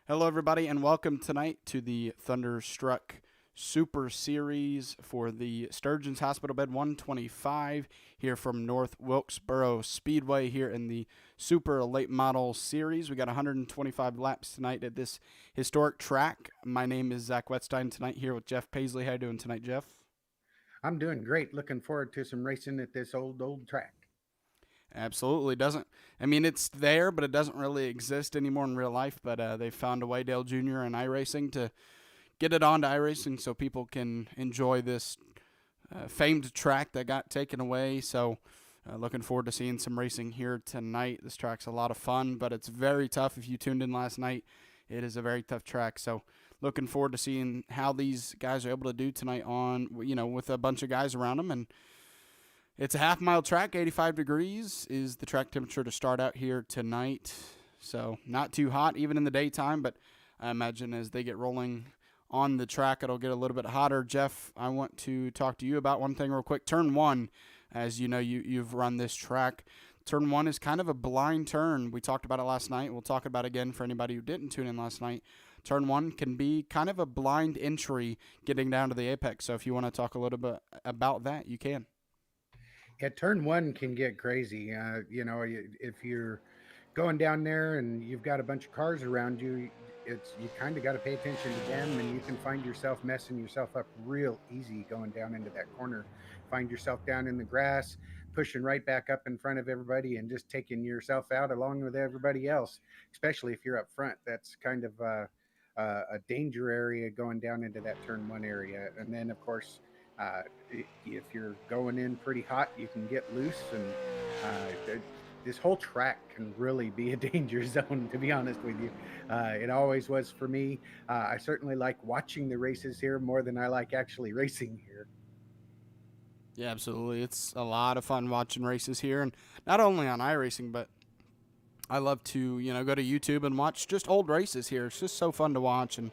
Hello, everybody, and welcome tonight to the Thunderstruck Super Series for the Sturgeon's Hospital Bed 125 here from North Wilkesboro Speedway here in the Super Late Model Series. We got 125 laps tonight at this historic track. My name is Zach Wetstein tonight here with Jeff Paisley. How you doing tonight, Jeff? I'm doing great. Looking forward to some racing at this old track. Absolutely doesn't. I mean, it's there, but it doesn't really exist anymore in real life. But they found a way, Dale Jr. and iRacing, to get it onto iRacing so people can enjoy this famed track that got taken away. So, looking forward to seeing some racing here tonight. This track's a lot of fun, but it's very tough. If you tuned in last night, it is a very tough track. So, looking forward to seeing how these guys are able to do tonight on, with a bunch of guys around them. And it's a half-mile track. 85 degrees is the track temperature to start out here tonight. So, not too hot even in the daytime, but I imagine as they get rolling on the track, it'll get a little bit hotter. Jeff, I want to talk to you about one thing real quick. Turn one, as you know, you've run this track. Turn one is kind of a blind turn. We talked about it last night. We'll talk about it again for anybody who didn't tune in last night. Turn one can be kind of a blind entry getting down to the apex. So if you want to talk a little bit about that, you can. Yeah, turn one can get crazy. If you're going down there and you've got a bunch of cars around you, you kind of got to pay attention to them, and you can find yourself messing yourself up real easy going down into that corner. Find yourself down in the grass, pushing right back up in front of everybody, and just taking yourself out along with everybody else. Especially if you're up front, that's kind of a danger area going down into that turn one area. And then, of course, uh, if you're going in pretty hot, you can get loose, and this whole track can really be a danger zone, to be honest with you. It always was for me. I certainly like watching the races here more than I like actually racing here. Yeah, absolutely. It's a lot of fun watching races here, and not only on iRacing, but I love to go to YouTube and watch just old races here. It's just so fun to watch, and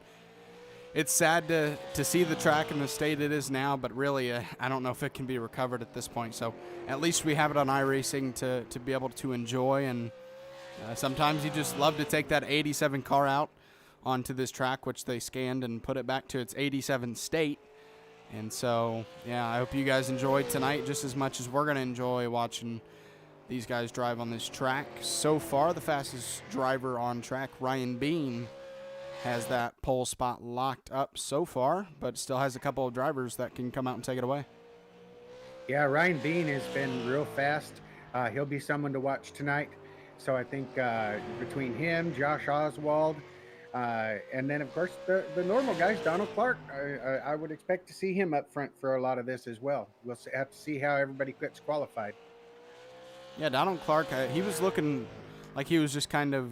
it's sad to see the track in the state it is now, but really, I don't know if it can be recovered at this point. So at least we have it on iRacing to be able to enjoy, and sometimes you just love to take that 87 car out onto this track, which they scanned and put it back to its 87 state. And so, yeah, I hope you guys enjoyed tonight just as much as we're going to enjoy watching these guys drive on this track. So far, the fastest driver on track, Ryan Bean, has that pole spot locked up so far, but still has a couple of drivers that can come out and take it away. Yeah, Ryan Bean has been real fast. He'll be someone to watch tonight. So I think between him, Josh Oswald, and then, of course, the normal guys, Donald Clark, I would expect to see him up front for a lot of this as well. We'll have to see how everybody gets qualified. Yeah, Donald Clark, he was looking like he was just kind of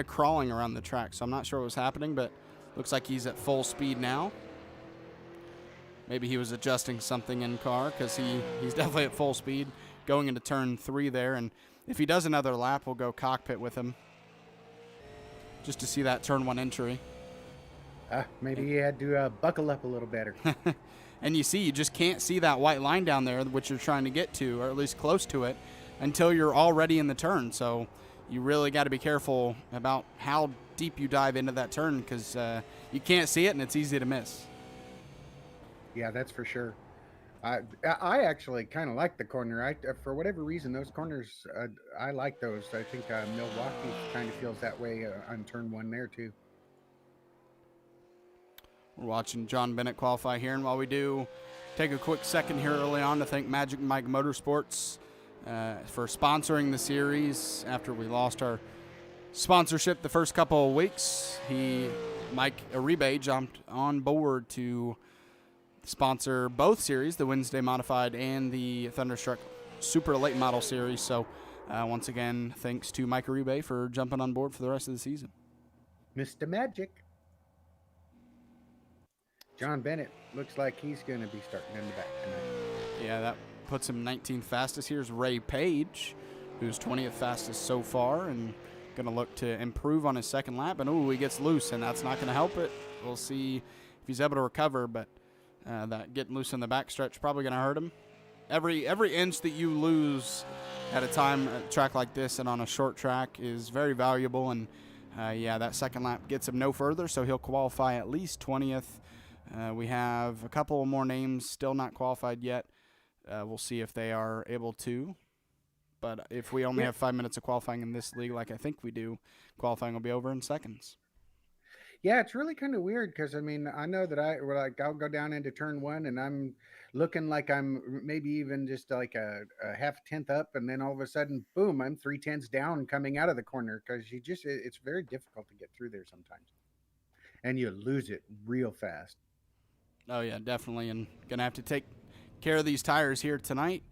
crawling around the track, so I'm not sure what was happening, but looks like he's at full speed now. Maybe he was adjusting something in car, because he's definitely at full speed going into turn 3 there, and if he does another lap, we'll go cockpit with him just to see that turn 1 entry. Maybe he had to buckle up a little better. And you just can't see that white line down there, which you're trying to get to, or at least close to it, until you're already in the turn. So you really got to be careful about how deep you dive into that turn, because you can't see it and it's easy to miss. Yeah, that's for sure. I actually kind of like the corner. For whatever reason, those corners, I like those. I think Milwaukee kind of feels that way on turn one there too. We're watching John Bennett qualify here, and while we do, take a quick second here early on to thank Magic Mike Motorsports for sponsoring the series. After we lost our sponsorship the first couple of weeks, Mike Uribe, jumped on board to sponsor both series, the Wednesday Modified and the Thunderstruck Super Late Model Series. So once again, thanks to Mike Uribe for jumping on board for the rest of the season. Mr. Magic. John Bennett looks like he's going to be starting in the back tonight. Yeah, that puts him 19th fastest. Here's Ray Page, who's 20th fastest so far, and going to look to improve on his second lap. And, he gets loose, and that's not going to help it. We'll see if he's able to recover, but that getting loose in the backstretch probably going to hurt him. Every inch that you lose at a time. A track like this and on a short track is very valuable. And yeah, that second lap gets him no further, so he'll qualify at least 20th. We have a couple more names still not qualified yet. We'll see if they are able to. But if we only have 5 minutes of qualifying in this league, like I think we do, qualifying will be over in seconds. Yeah, it's really kind of weird because I mean I know that I'll go down into turn one and I'm looking like I'm maybe even just like a half tenth up, and then all of a sudden, boom, I'm 3/10 down coming out of the corner because it's very difficult to get through there sometimes, and you lose it real fast. Oh yeah, definitely, and gonna have to take care of these tires here tonight.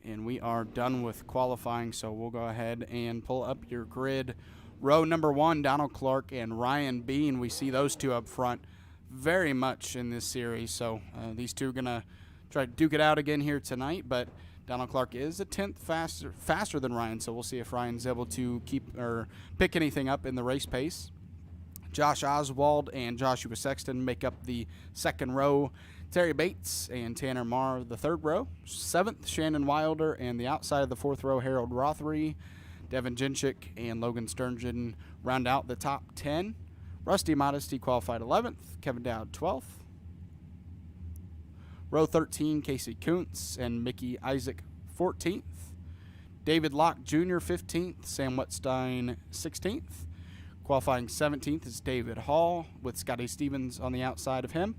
And we are done with qualifying, so we'll go ahead and pull up your grid. Row number 1, Donald Clark and Ryan Bean. We see those two up front very much in this series, so these two are going to try to duke it out again here tonight, but Donald Clark is a tenth faster than Ryan, so we'll see if Ryan's able to keep or pick anything up in the race pace. Josh Oswald and Joshua Sexton make up the second row. Terry Bates and Tanner Marr, the third row. Seventh, Shannon Wilder, and the outside of the fourth row, Harold Rothery. Devin Jinchik and Logan Sturgeon round out the top 10. Rusty Modesty qualified 11th. Kevin Dowd 12th. Row 13, Casey Kuntz and Mickey Isaac 14th. David Locke Jr. 15th. Sam Wetstein 16th. Qualifying 17th is David Hall with Scotty Stevens on the outside of him.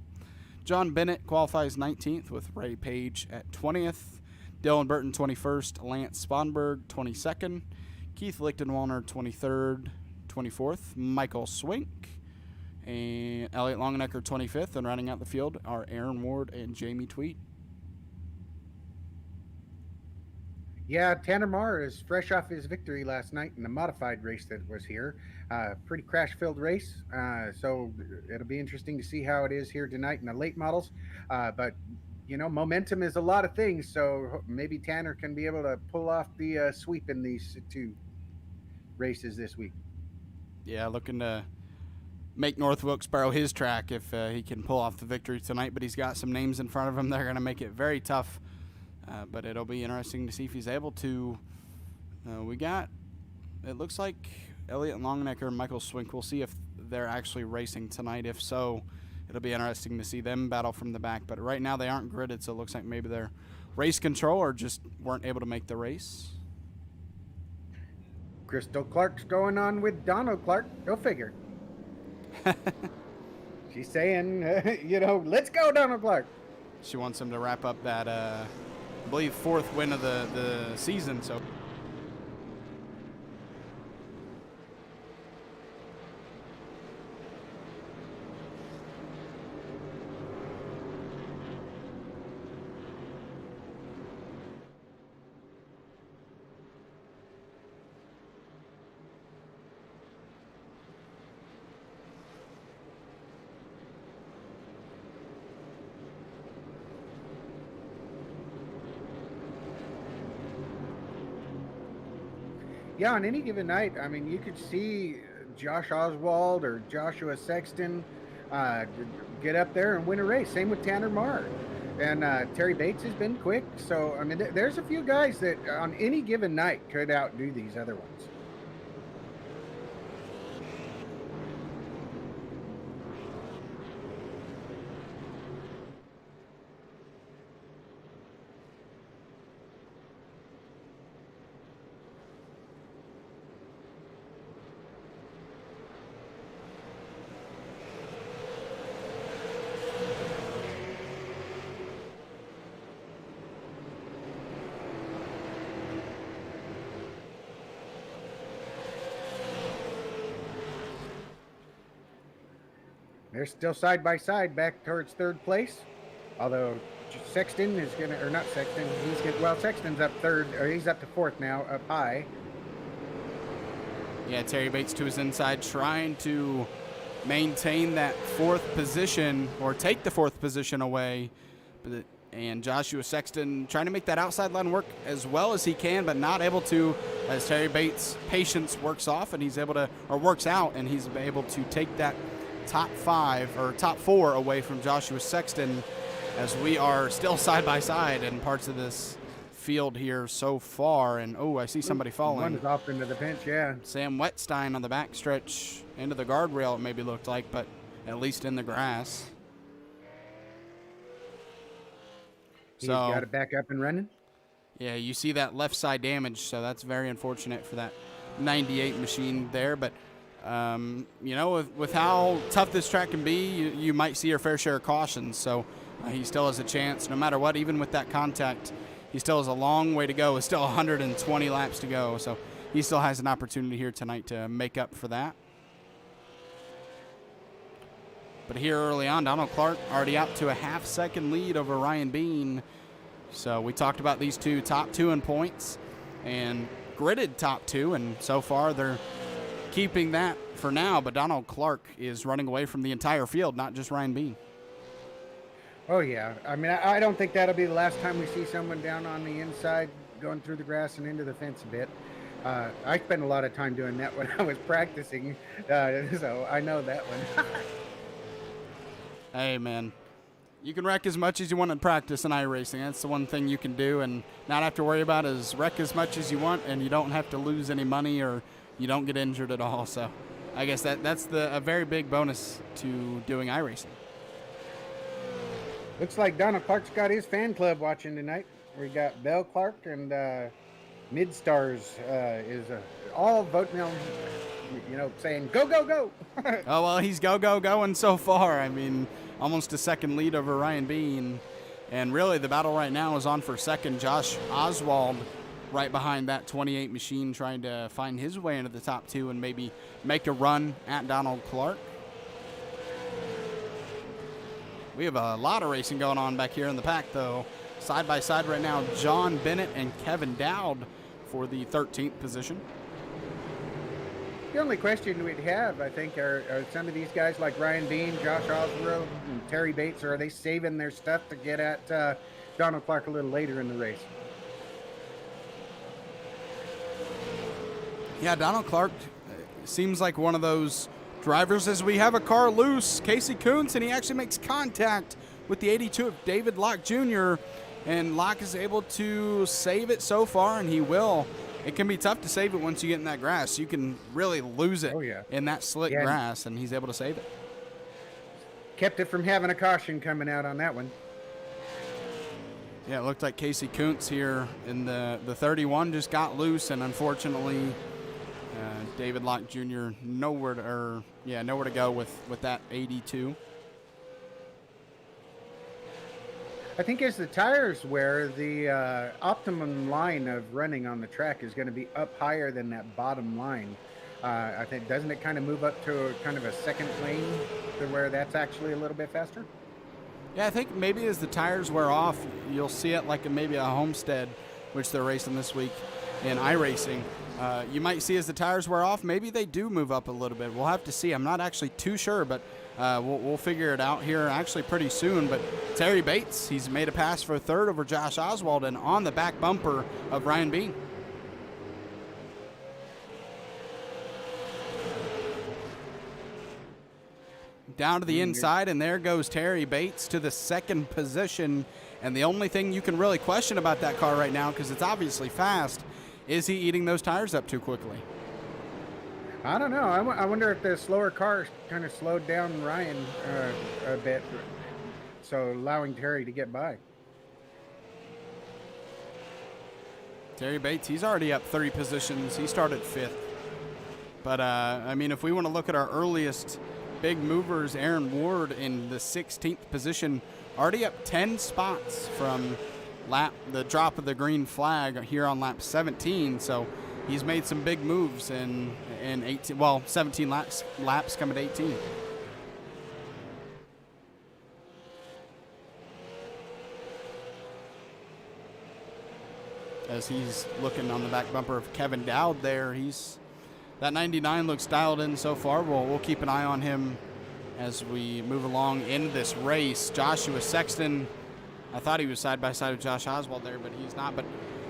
John Bennett qualifies 19th with Ray Page at 20th. Dylan Burton 21st. Lance Sponberg 22nd. Keith Lichtenwalner 23rd. 24th. Michael Swink. And Elliot Longenecker 25th. And rounding out the field are Aaron Ward and Jamie Tweed. Yeah, Tanner Marr is fresh off his victory last night in the modified race that was here. Pretty crash-filled race, so it'll be interesting to see how it is here tonight in the late models. But, you know, momentum is a lot of things, so maybe Tanner can be able to pull off the sweep in these two races this week. Yeah, looking to make North Wilkesboro his track if he can pull off the victory tonight, but he's got some names in front of him that are going to make it very tough. But it'll be interesting to see if he's able to. It looks like Elliot Longenecker and Michael Swink. We'll see if they're actually racing tonight. If so, it'll be interesting to see them battle from the back. But right now they aren't gridded, so it looks like maybe they're race control or just weren't able to make the race. Crystal Clark's going on with Donald Clark. Go figure. She's saying, let's go, Donald Clark. She wants him to wrap up that, I believe, fourth win of the season. So. Yeah, on any given night, I mean, you could see Josh Oswald or Joshua Sexton get up there and win a race. Same with Tanner Marr. And Terry Bates has been quick. So, I mean, there's a few guys that on any given night could outdo these other ones. They're still side by side back towards third place. Although Sexton is going to, or not Sexton, Sexton's up third, or he's up to fourth now, up high. Yeah, Terry Bates to his inside trying to maintain that fourth position or take the fourth position away. And Joshua Sexton trying to make that outside line work as well as he can, but not able to, as Terry Bates' patience works off and he's able to, or works out, and he's able to take that top four away from Joshua Sexton, as we are still side by side in parts of this field here so far. And, oh, I see somebody falling. One's off into the pinch, yeah. Sam Wetstein on the backstretch into the guardrail, it maybe looked like, but at least in the grass. He's got it back up and running. Yeah, you see that left side damage, so that's very unfortunate for that 98 machine there. But, you know, with how tough this track can be, you might see your fair share of cautions. So he still has a chance, no matter what, even with that contact. He still has a long way to go. It's still 120 laps to go. So he still has an opportunity here tonight to make up for that. But here early on, Donald Clark already out to a half-second lead over Ryan Bean. So we talked about these two, top two in points and gridded top two, and so far they're keeping that for now. But Donald Clark is running away from the entire field, not just Ryan Bean. Oh, yeah. I mean, I don't think that'll be the last time we see someone down on the inside going through the grass and into the fence a bit. I spent a lot of time doing that when I was practicing, so I know that one. Hey, man, you can wreck as much as you want in practice in iRacing. That's the one thing you can do and not have to worry about is wreck as much as you want, and you don't have to lose any money or you don't get injured at all. So I guess that's a very big bonus to doing iRacing. Looks like Donald Clark's got his fan club watching tonight. We got Bell Clark and Midstars is all voting on, you know, saying go, go, go. Oh, well, he's going so far. I mean, almost a second lead over Ryan Bean. And really the battle right now is on for second. Josh Oswald right behind that 28 machine trying to find his way into the top two and maybe make a run at Donald Clark. We have a lot of racing going on back here in the pack, though. Side by side right now, John Bennett and Kevin Dowd for the 13th position. The only question we'd have, I think, are some of these guys like Ryan Bean, Josh Oswald, and Terry Bates, or are they saving their stuff to get at Donald Clark a little later in the race? Yeah, Donald Clark seems like one of those drivers as we have a car loose. Casey Kuntz, and he actually makes contact with the 82 of David Locke Jr., and Locke is able to save it so far, and he will. It can be tough to save it once you get in that grass. You can really lose it in that slick grass, and he's able to save it. Kept it from having a caution coming out on that one. Yeah, it looked like Casey Kuntz here in the 31 just got loose, and unfortunately David Locke Jr. nowhere to go with that 82. I think as the tires wear, the optimum line of running on the track is going to be up higher than that bottom line. I think, doesn't it kind of move up to kind of a second lane to where that's actually a little bit faster? Yeah, I think maybe as the tires wear off, you'll see it like maybe a Homestead, which they're racing this week in iRacing. You might see as the tires wear off, maybe they do move up a little bit. We'll have to see. I'm not actually too sure, but we'll figure it out here actually pretty soon. But Terry Bates, he's made a pass for a third over Josh Oswald and on the back bumper of Ryan Bean. Down to the inside, and there goes Terry Bates to the second position. And the only thing you can really question about that car right now, because it's obviously fast, is he eating those tires up too quickly? I don't know. I wonder if the slower car kind of slowed down Ryan a bit, so allowing Terry to get by. Terry Bates, he's already up 30 positions. He started 5th. But, I mean, if we want to look at our earliest big movers, Aaron Ward in the 16th position, already up 10 spots from the drop of the green flag here on lap 17. So he's made some big moves in 17 laps coming to 18. As he's looking on the back bumper of Kevin Dowd there, that 99 looks dialed in so far. We'll keep an eye on him as we move along in this race. Joshua Sexton, I thought he was side by side with Josh Oswald there, but he's not. But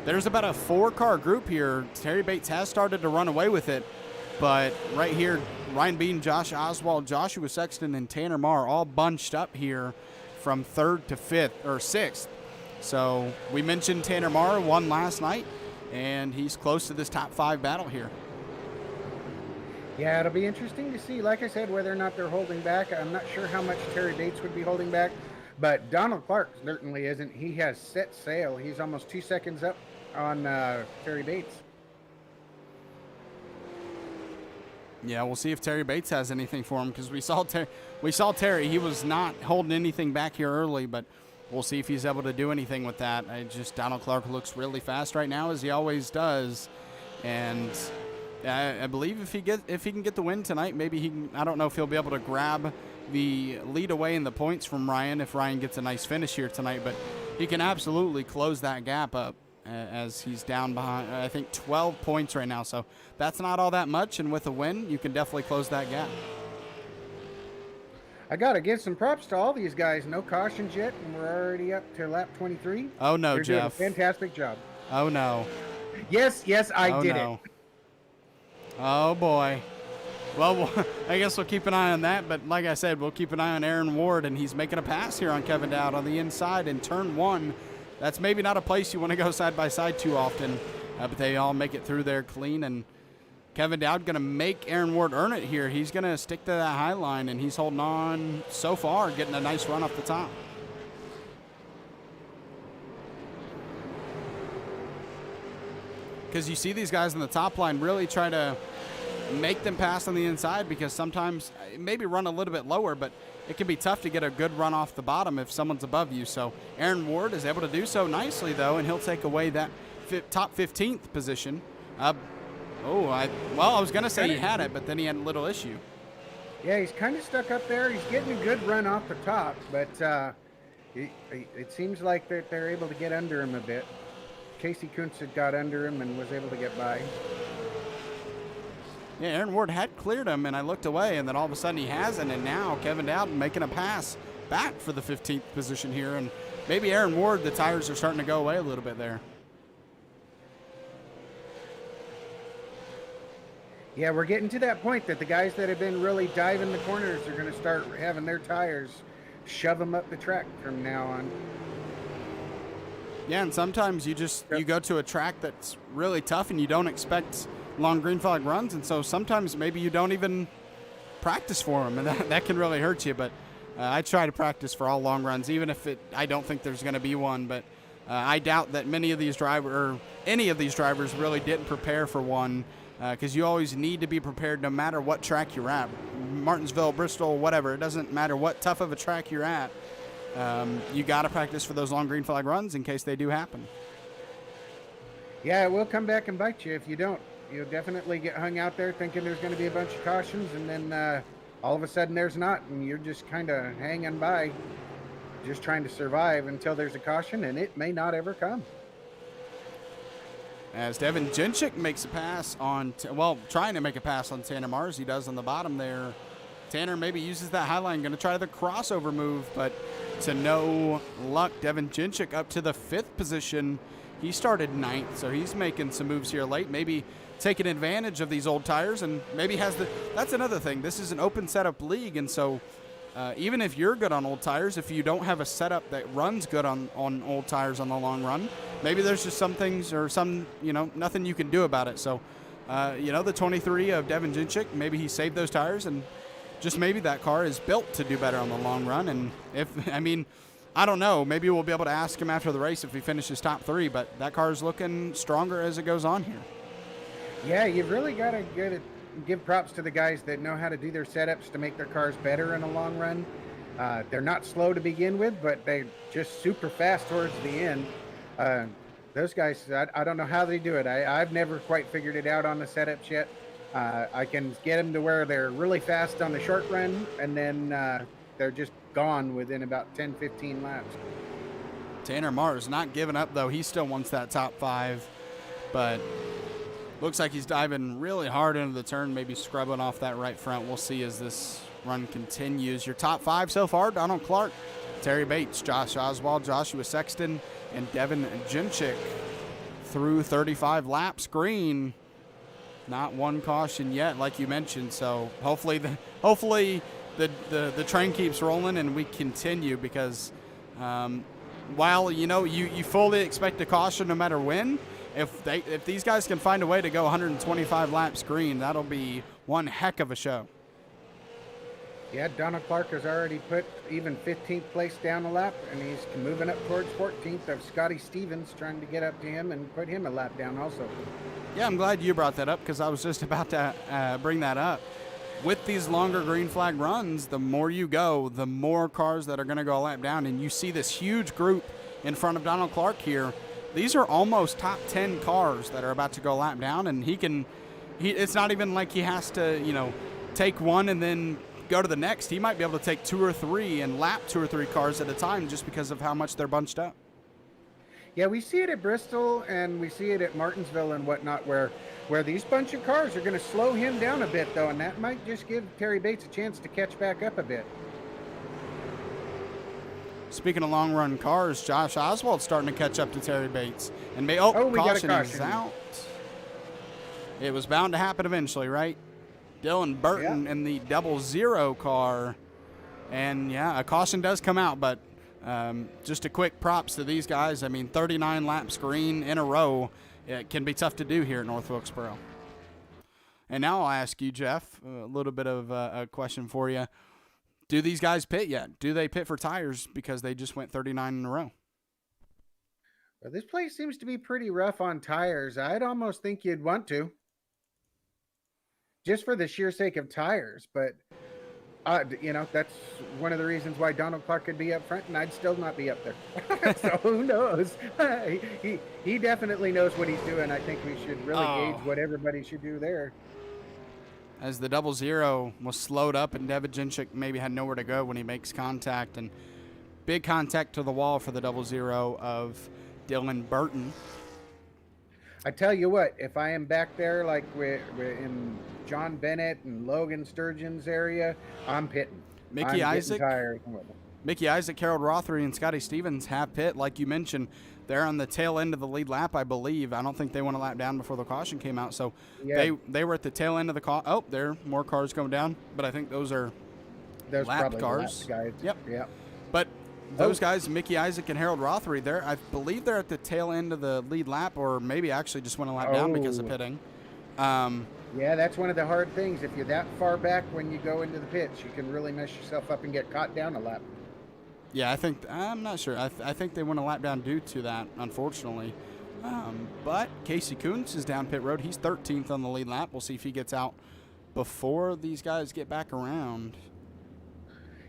there's about a 4-car group here. Terry Bates has started to run away with it, but right here, Ryan Bean, Josh Oswald, Joshua Sexton, and Tanner Marr all bunched up here from 3rd to 5th or 6th. So we mentioned Tanner Marr won last night, and he's close to this top 5 battle here. Yeah, it'll be interesting to see, like I said, whether or not they're holding back. I'm not sure how much Terry Bates would be holding back, but Donald Clark certainly isn't. He has set sail. He's almost 2 seconds up on Terry Bates. Yeah, we'll see if Terry Bates has anything for him, because we saw Terry. He was not holding anything back here early, but we'll see if he's able to do anything with that. Donald Clark looks really fast right now, as he always does, and I believe if he can get the win tonight, maybe he can. I don't know if he'll be able to grab the lead away in the points from Ryan if Ryan gets a nice finish here tonight, but he can absolutely close that gap up, as he's down behind, I think, 12 points right now. So that's not all that much, and with a win, you can definitely close that gap. I got to give some props to all these guys. No cautions yet, and we're already up to lap 23. Oh, no, They're Jeff. doing a fantastic job. Oh, no. Yes, I did it. Oh, boy. Well, I guess we'll keep an eye on that, but like I said, we'll keep an eye on Aaron Ward, and he's making a pass here on Kevin Dowd on the inside in turn 1. That's maybe not a place you want to go side by side too often, but they all make it through there clean, and Kevin Dowd going to make Aaron Ward earn it here. He's going to stick to that high line, and he's holding on so far, getting a nice run off the top. Because you see these guys on the top line really try to make them pass on the inside, because sometimes maybe run a little bit lower, but it can be tough to get a good run off the bottom if someone's above you. So Aaron Ward is able to do so nicely, though, and he'll take away that top 15th position. I was going to say he had it, but then he had a little issue. Yeah, he's kind of stuck up there. He's getting a good run off the top, but it seems like they're able to get under him a bit. Casey Kuntz had got under him and was able to get by. Yeah, Aaron Ward had cleared him, and I looked away, and then all of a sudden he hasn't, and now Kevin Dowd making a pass back for the 15th position here, and maybe Aaron Ward, the tires are starting to go away a little bit there. Yeah, we're getting to that point that the guys that have been really diving the corners are going to start having their tires shove them up the track from now on. Yeah, and sometimes you go to a track that's really tough and you don't expect long green flag runs, and so sometimes maybe you don't even practice for them, and that can really hurt you. But I try to practice for all long runs, even if I don't think there's going to be one. But I doubt that any of these drivers really didn't prepare for one, because you always need to be prepared no matter what track you're at. Martinsville, Bristol, whatever. It doesn't matter what tough of a track you're at. You got to practice for those long green flag runs in case they do happen. Yeah, it will come back and bite you if you don't. You'll definitely get hung out there thinking there's going to be a bunch of cautions, and then all of a sudden there's not, and you're just kind of hanging by, just trying to survive until there's a caution, and it may not ever come. As Devin Jenchik makes a pass trying to make a pass on Tanner Marr, he does on the bottom there. Tanner maybe uses that high line, going to try the crossover move, but to no luck. Devin Jenchik up to the 5th position. He started 9th, so he's making some moves here late, maybe taking advantage of these old tires, and maybe that's another thing. This is an open setup league, and so even if you're good on old tires, if you don't have a setup that runs good on old tires on the long run, maybe there's just some things or nothing you can do about it. So, the 23 of Devin Jenchik, maybe he saved those tires, and just maybe that car is built to do better on the long run. And I don't know. Maybe we'll be able to ask him after the race if he finishes top 3, but that car is looking stronger as it goes on here. Yeah, you've really got to give props to the guys that know how to do their setups to make their cars better in the long run. They're not slow to begin with, but they're just super fast towards the end. Those guys, I don't know how they do it. I've never quite figured it out on the setups yet. I can get them to where they're really fast on the short run, and then they're just gone within about 10, 15 laps. Tanner Marr is not giving up, though. He still wants that top 5, but looks like he's diving really hard into the turn, maybe scrubbing off that right front. We'll see as this run continues. Your top 5 so far: Donald Clark, Terry Bates, Josh Oswald, Joshua Sexton, and Devin Jenchik through 35 laps. Green, not one caution yet, like you mentioned. So hopefully the train keeps rolling and we continue, because while, you know, you fully expect a caution no matter when, if these guys can find a way to go 125 laps green, that'll be one heck of a show. Yeah, Donald Clark has already put even 15th place down a lap, and he's moving up towards 14th of Scotty Stevens, trying to get up to him and put him a lap down also. Yeah, I'm glad you brought that up, because I was just about to bring that up. With these longer green flag runs, the more you go, the more cars that are going to go a lap down, and you see this huge group in front of Donald Clark here. These are almost top 10 cars that are about to go a lap down, and it's not even like he has to, you know, take one and then go to the next. He might be able to take 2 or 3 and lap 2 or 3 cars at a time just because of how much they're bunched up. Yeah, we see it at Bristol and we see it at Martinsville and whatnot, where these bunch of cars are going to slow him down a bit, though, and that might just give Terry Bates a chance to catch back up a bit. Speaking of long run cars, Josh Oswald's starting to catch up to Terry Bates. And we got a caution is out. It was bound to happen eventually, right? Dylan Burton in the 00 car. And, yeah, a caution does come out, but just a quick props to these guys. I mean, 39 laps green in a row. It can be tough to do here at North Wilkesboro. And now I'll ask you, Jeff, a little bit of a question for you. Do these guys pit yet? Do they pit for tires because they just went 39 in a row? Well, this place seems to be pretty rough on tires. I'd almost think you'd want to, just for the sheer sake of tires. But, you know, that's one of the reasons why Donald Clark could be up front, and I'd still not be up there. So who knows? He definitely knows what he's doing. I think we should really gauge what everybody should do there. As the 00 was slowed up, and Devin Jinchik maybe had nowhere to go when he makes contact, and big contact to the wall for the 00 of Dylan Burton. I tell you what, if I am back there like we're in John Bennett and Logan Sturgeon's area, I'm pitting. Mickey Isaac, Harold Rothery, and Scotty Stevens have pit, like you mentioned. They're on the tail end of the lead lap, I believe. I don't think they went a lap down before the caution came out. So they were at the tail end of the caution. Oh, there are more cars going down. But I think those are lapped cars. Guys. Yep. Yep. But those guys, Mickey Isaac and Harold Rothery, I believe they're at the tail end of the lead lap, or maybe actually just went a lap down because of pitting. Yeah, that's one of the hard things. If you're that far back when you go into the pits, you can really mess yourself up and get caught down a lap. Yeah, I'm not sure. I think they went a lap down due to that, unfortunately. But Casey Kuntz is down pit road. He's 13th on the lead lap. We'll see if he gets out before these guys get back around.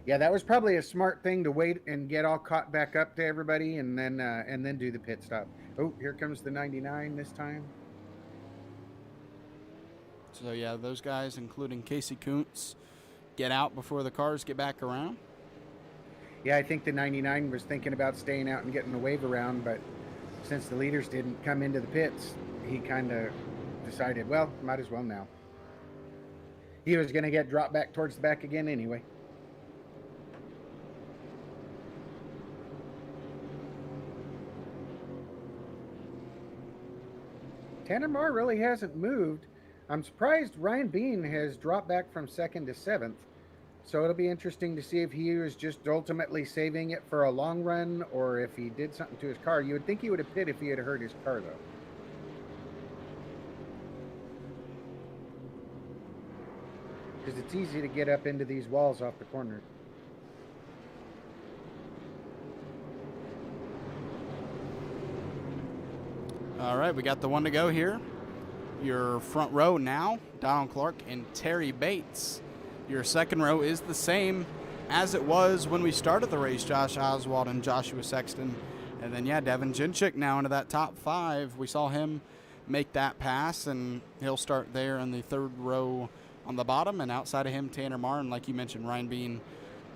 Yeah, that was probably a smart thing to wait and get all caught back up to everybody, and then do the pit stop. Oh, here comes the 99 this time. So yeah, those guys, including Casey Kuntz, get out before the cars get back around. Yeah, I think the 99 was thinking about staying out and getting the wave around, but since the leaders didn't come into the pits, he kind of decided, well, might as well now. He was going to get dropped back towards the back again anyway. Tanner Moore really hasn't moved. I'm surprised Ryan Bean has dropped back from 2nd to 7th. So it'll be interesting to see if he was just ultimately saving it for a long run, or if he did something to his car. You would think he would have pit if he had hurt his car, though. Because it's easy to get up into these walls off the corner. All right, we got the one to go here. Your front row now, Donald Clark and Terry Bates. Your second row is the same as it was when we started the race, Josh Oswald and Joshua Sexton. And then, yeah, Devin Jinchik now into that top 5. We saw him make that pass, and he'll start there in the third row on the bottom. And outside of him, Tanner Martin, like you mentioned, Ryan Bean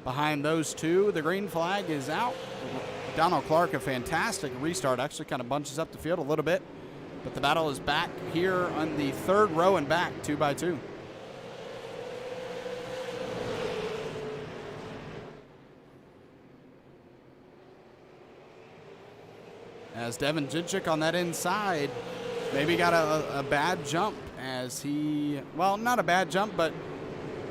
behind those two. The green flag is out. Donald Clark, a fantastic restart, actually kind of bunches up the field a little bit. But the battle is back here on the third row and back, 2 by 2. As Devin Jinchik on that inside maybe got a bad jump as he, well, not a bad jump, but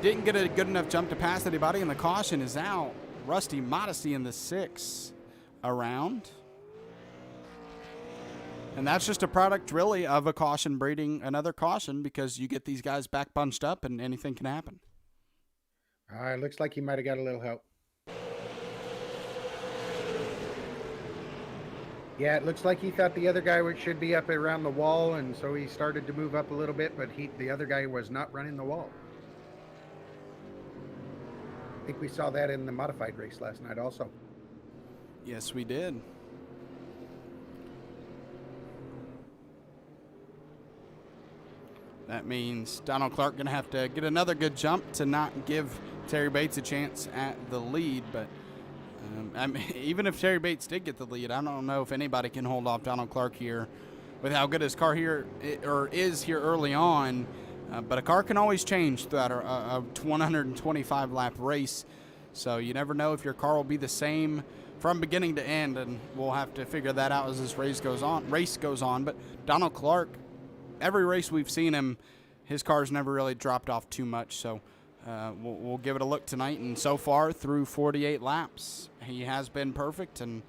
didn't get a good enough jump to pass anybody, and the caution is out. Rusty Modesty in the 6 around. And that's just a product, really, of a caution breeding another caution, because you get these guys back bunched up and anything can happen. It looks like he might have got a little help. Yeah, it looks like he thought the other guy should be up around the wall, and so he started to move up a little bit, but the other guy was not running the wall. I think we saw that in the modified race last night also. Yes, we did. That means Donald Clark going to have to get another good jump to not give Terry Bates a chance at the lead. But I mean, even if Terry Bates did get the lead, I don't know if anybody can hold off Donald Clark here with how good his car here is here early on. But a car can always change throughout a 125 lap race. So you never know if your car will be the same from beginning to end, and we'll have to figure that out as this race goes on. But Donald Clark, every race we've seen him, his car's never really dropped off too much. So we'll give it a look tonight. And so far, through 48 laps, he has been perfect. And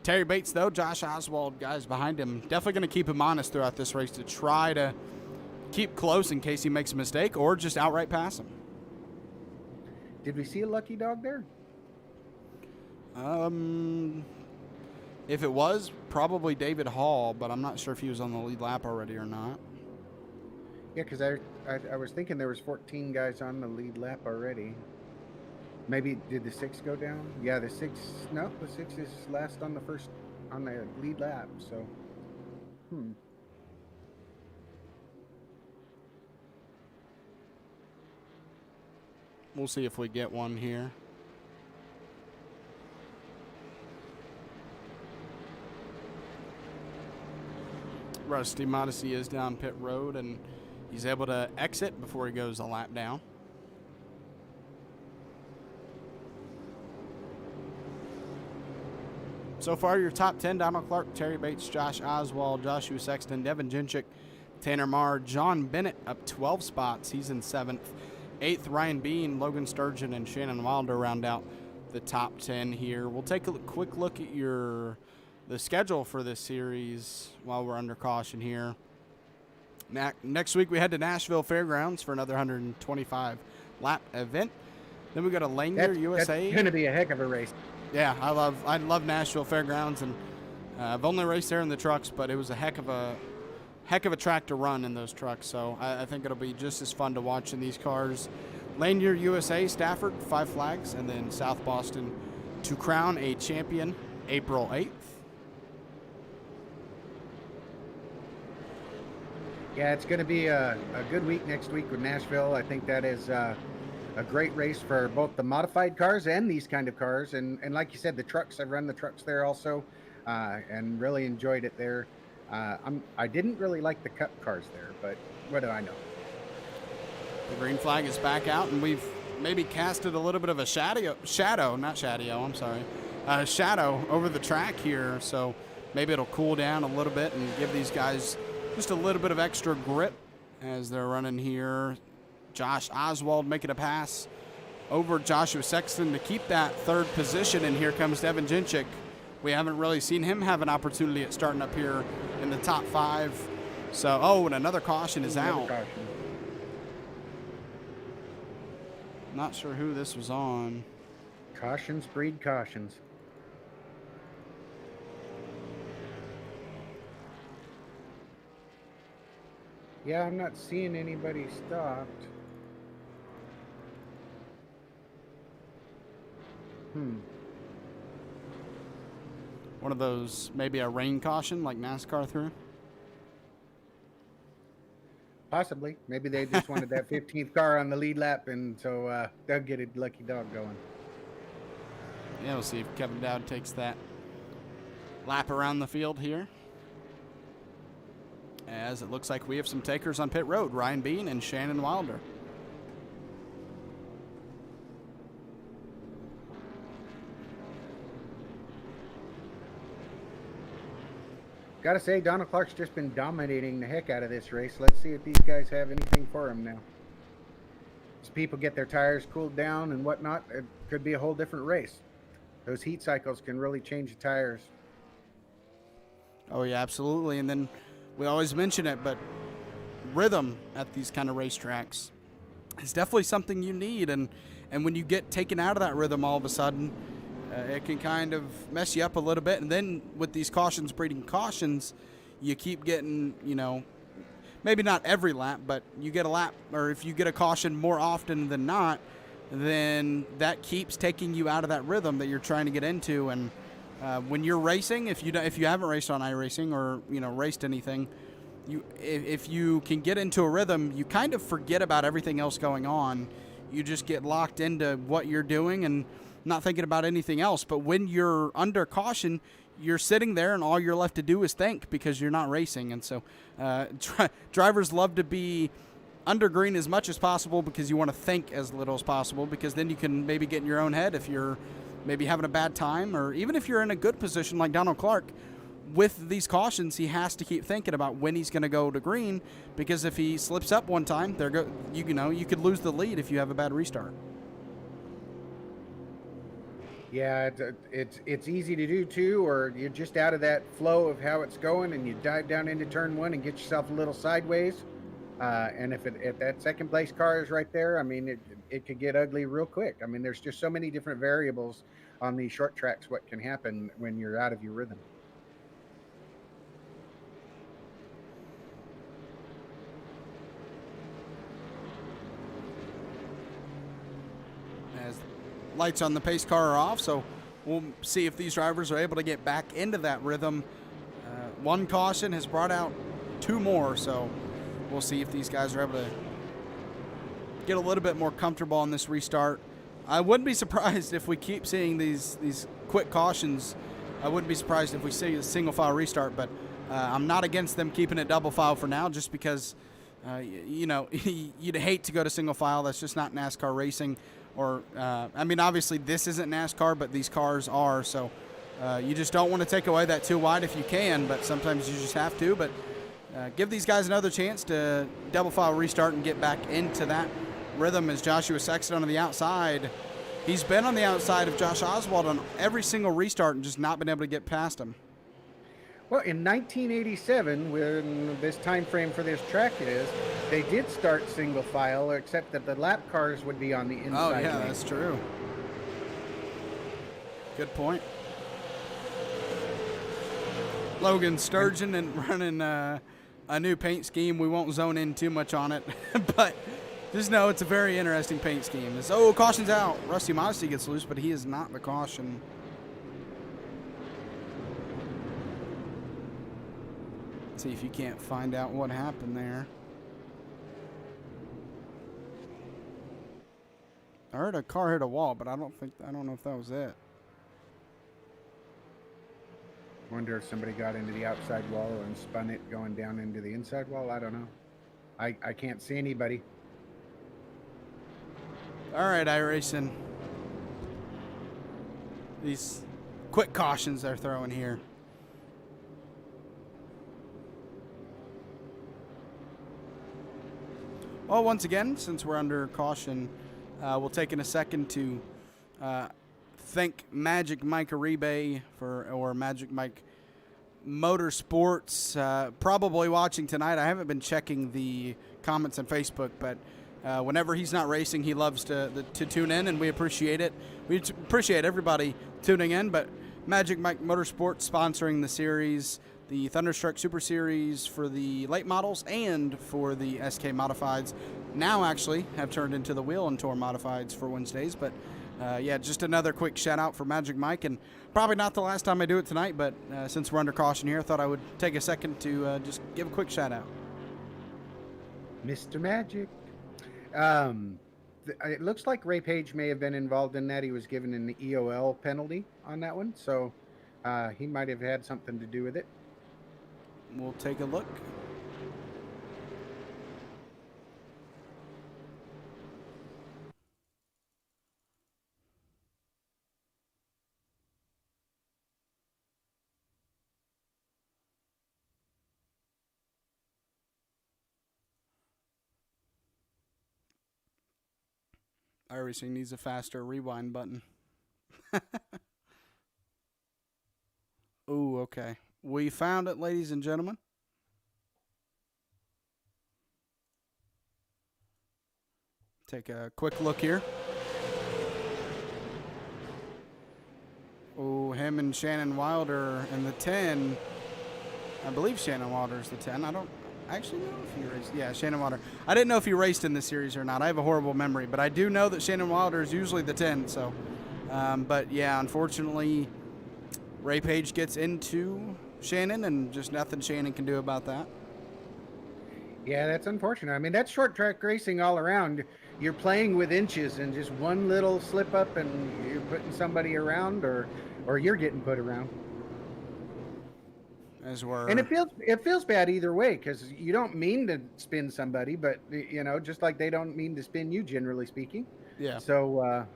Terry Bates, though, Josh Oswald, guys behind him, definitely going to keep him honest throughout this race to try to keep close in case he makes a mistake or just outright pass him. Did we see a lucky dog there? If it was, probably David Hall, but I'm not sure if he was on the lead lap already or not. Yeah, because I was thinking there was 14 guys on the lead lap already. Maybe did the 6 go down? Yeah, the 6 is last on the lead lap. So, We'll see if we get one here. Rusty Modesty is down pit road, and he's able to exit before he goes a lap down. So far, your top 10, Donald Clark, Terry Bates, Josh Oswald, Joshua Sexton, Devin Jinchik, Tanner Marr, John Bennett up 12 spots. He's in 7th. 8th, Ryan Bean, Logan Sturgeon, and Shannon Wilder round out the top 10 here. We'll take a quick look at the schedule for this series while we're under caution here. Next week, we head to Nashville Fairgrounds for another 125-lap event. Then we go to Lanier, USA. That's going to be a heck of a race. Yeah, I love Nashville Fairgrounds, and I've only raced there in the trucks, but it was a heck of a track to run in those trucks. So I think it'll be just as fun to watch in these cars. Lanier, USA, Stafford, 5 Flags, and then South Boston to crown a champion April 8th. Yeah, it's going to be a good week next week with Nashville. I think that is a great race for both the modified cars and these kind of cars. And like you said, the trucks, I've run the trucks there also and really enjoyed it there. I didn't really like the Cup cars there, but what do I know? The green flag is back out, and we've maybe casted a little bit of a shadow over the track here. So maybe it'll cool down a little bit and give these guys just a little bit of extra grip as they're running here. Josh Oswald making a pass over Joshua Sexton to keep that 3rd position, and here comes Devin Jinchik. We haven't really seen him have an opportunity at starting up here in the top 5. So, and another caution is out. Not sure who this was on. Cautions breed cautions. Yeah, I'm not seeing anybody stopped. One of those, maybe a rain caution like NASCAR threw? Possibly. Maybe they just wanted that 15th car on the lead lap, and so they'll get a lucky dog going. Yeah, we'll see if Kevin Dowd takes that lap around the field here. As it looks like we have some takers on pit road, Ryan Bean and Shannon Wilder. Gotta say, Donald Clark's just been dominating the heck out of this race. Let's see if these guys have anything for him now. As people get their tires cooled down and whatnot, it could be a whole different race. Those heat cycles can really change the tires. Oh yeah, absolutely. And then we always mention it, but rhythm at these kind of racetracks is definitely something you need. And when you get taken out of that rhythm all of a sudden, it can kind of mess you up a little bit. And then with these cautions breeding cautions, you keep getting, maybe not every lap, but you get a lap, or if you get a caution more often than not, then that keeps taking you out of that rhythm that you're trying to get into. And when you're racing, if you haven't raced on iRacing or raced anything, if you can get into a rhythm, you kind of forget about everything else going on. You just get locked into what you're doing and not thinking about anything else. But when you're under caution, you're sitting there and all you're left to do is think because you're not racing. And so drivers love to be under green as much as possible because you want to think as little as possible, because then you can maybe get in your own head if you're maybe having a bad time, or even if you're in a good position like Donald Clark. With these cautions, he has to keep thinking about when he's going to go to green, because if he slips up one time, you could lose the lead if you have a bad restart. Yeah, it's easy to do too, or you're just out of that flow of how it's going, and you dive down into turn one and get yourself a little sideways. And if that second place car is right there, I mean, it could get ugly real quick. I mean, there's just so many different variables on these short tracks what can happen when you're out of your rhythm. As lights on the pace car are off, so we'll see if these drivers are able to get back into that rhythm. One caution has brought out two more, so we'll see if these guys are able to get a little bit more comfortable on this restart. I wouldn't be surprised if we keep seeing these quick cautions. I wouldn't be surprised if we see a single file restart, but I'm not against them keeping it double file for now, just because you'd hate to go to single file. That's just not NASCAR racing. Or I mean, obviously this isn't NASCAR, but these cars are, so you just don't want to take away that too wide if you can, but sometimes you just have to. But give these guys another chance to double file restart and get back into that rhythm. As Joshua Sexton on the outside, he's been on the outside of Josh Oswald on every single restart and just not been able to get past him. Well, in 1987, when this time frame for this track is, they did start single file, except that the lap cars would be on the inside. Oh, yeah, lane. that's true. Good point. Logan Sturgeon and running a new paint scheme. We won't zone in too much on it, but just know it's a very interesting paint scheme. Caution's out. Rusty Modesty gets loose, but he is not the caution. See if you can't find out what happened there. I heard a car hit a wall, but I don't know if that was it. Wonder if somebody got into the outside wall and spun it going down into the inside wall. I don't know. I can't see anybody. All right, iRacing. These quick cautions they're throwing here. Well, once again, since we're under caution, we'll take in a second to thank Magic Mike Uribe or Magic Mike Motorsports. Probably watching tonight. I haven't been checking the comments on Facebook, but whenever he's not racing, he loves to tune in, and we appreciate it. We appreciate everybody tuning in, but Magic Mike Motorsports sponsoring the series, the Thunderstruck Super Series for the late models and for the SK Modifieds. Now actually have turned into the Wheel and Tour Modifieds for Wednesdays. But just another quick shout out for Magic Mike, and probably not the last time I do it tonight, but since we're under caution here, I thought I would take a second to just give a quick shout out. Mr. Magic. It looks like Ray Page may have been involved in that. He was given an EOL penalty on that one, so he might have had something to do with it. We'll take a look. iRacing needs a faster rewind button. Ooh, okay. We found it, ladies and gentlemen. Take a quick look here. Oh, him and Shannon Wilder in the 10. I believe Shannon Wilder's the 10. I don't actually know if he raced. Yeah, Shannon Wilder. I didn't know if he raced in this series or not. I have a horrible memory, but I do know that Shannon Wilder is usually the 10. So, but yeah, unfortunately, Ray Page gets into Shannon, and just nothing Shannon can do about that. Yeah, that's unfortunate. I mean, that's short track racing all around. You're playing with inches, and just one little slip up, and you're putting somebody around, or you're getting put around. As we're And it feels bad either way, because you don't mean to spin somebody, but you know, just like they don't mean to spin you, generally speaking. yeah. So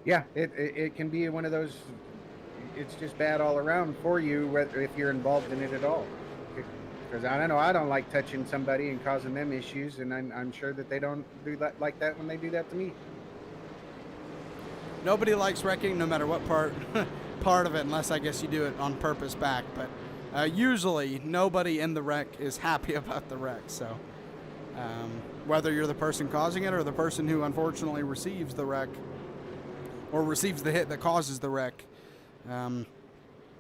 yeah, it can be one of those. It's just bad all around for you, whether if you're involved in it at all. Because I don't know, I don't like touching somebody and causing them issues, and I'm sure that they don't do that like that when they do that to me. Nobody likes wrecking, no matter what part of it, unless I guess you do it on purpose back. But usually, nobody in the wreck is happy about the wreck. So whether you're the person causing it or the person who unfortunately receives the wreck or receives the hit that causes the wreck,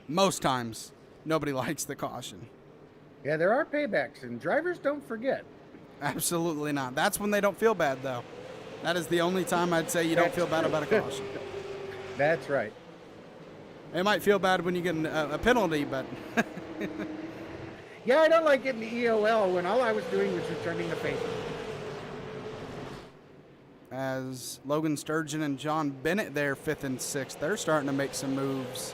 most times nobody likes the caution. Yeah, there are paybacks, and drivers don't forget. Absolutely not. That's when they don't feel bad, though. That is the only time I'd say you don't feel bad about a caution. That's right. It might feel bad when you get a penalty, but... Yeah, I don't like getting the EOL when all I was doing was returning the favor. As Logan Sturgeon and John Bennett there, 5th and 6th, they're starting to make some moves.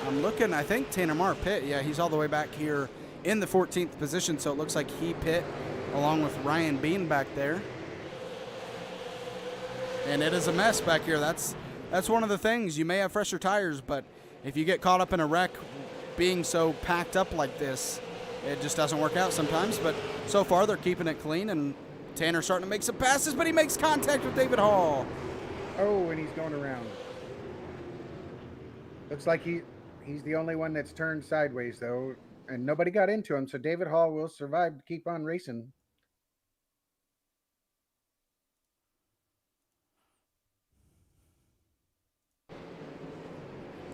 I'm looking, I think Tanner Marr pit. Yeah, he's all the way back here in the 14th position, so it looks like he pit along with Ryan Bean back there. And it is a mess back here. That's one of the things. You may have fresher tires, but if you get caught up in a wreck being so packed up like this, it just doesn't work out sometimes. But so far, they're keeping it clean, and Tanner's starting to make some passes, but he makes contact with David Hall. Oh, and he's going around. Looks like he's the only one that's turned sideways, though, and nobody got into him, so David Hall will survive to keep on racing.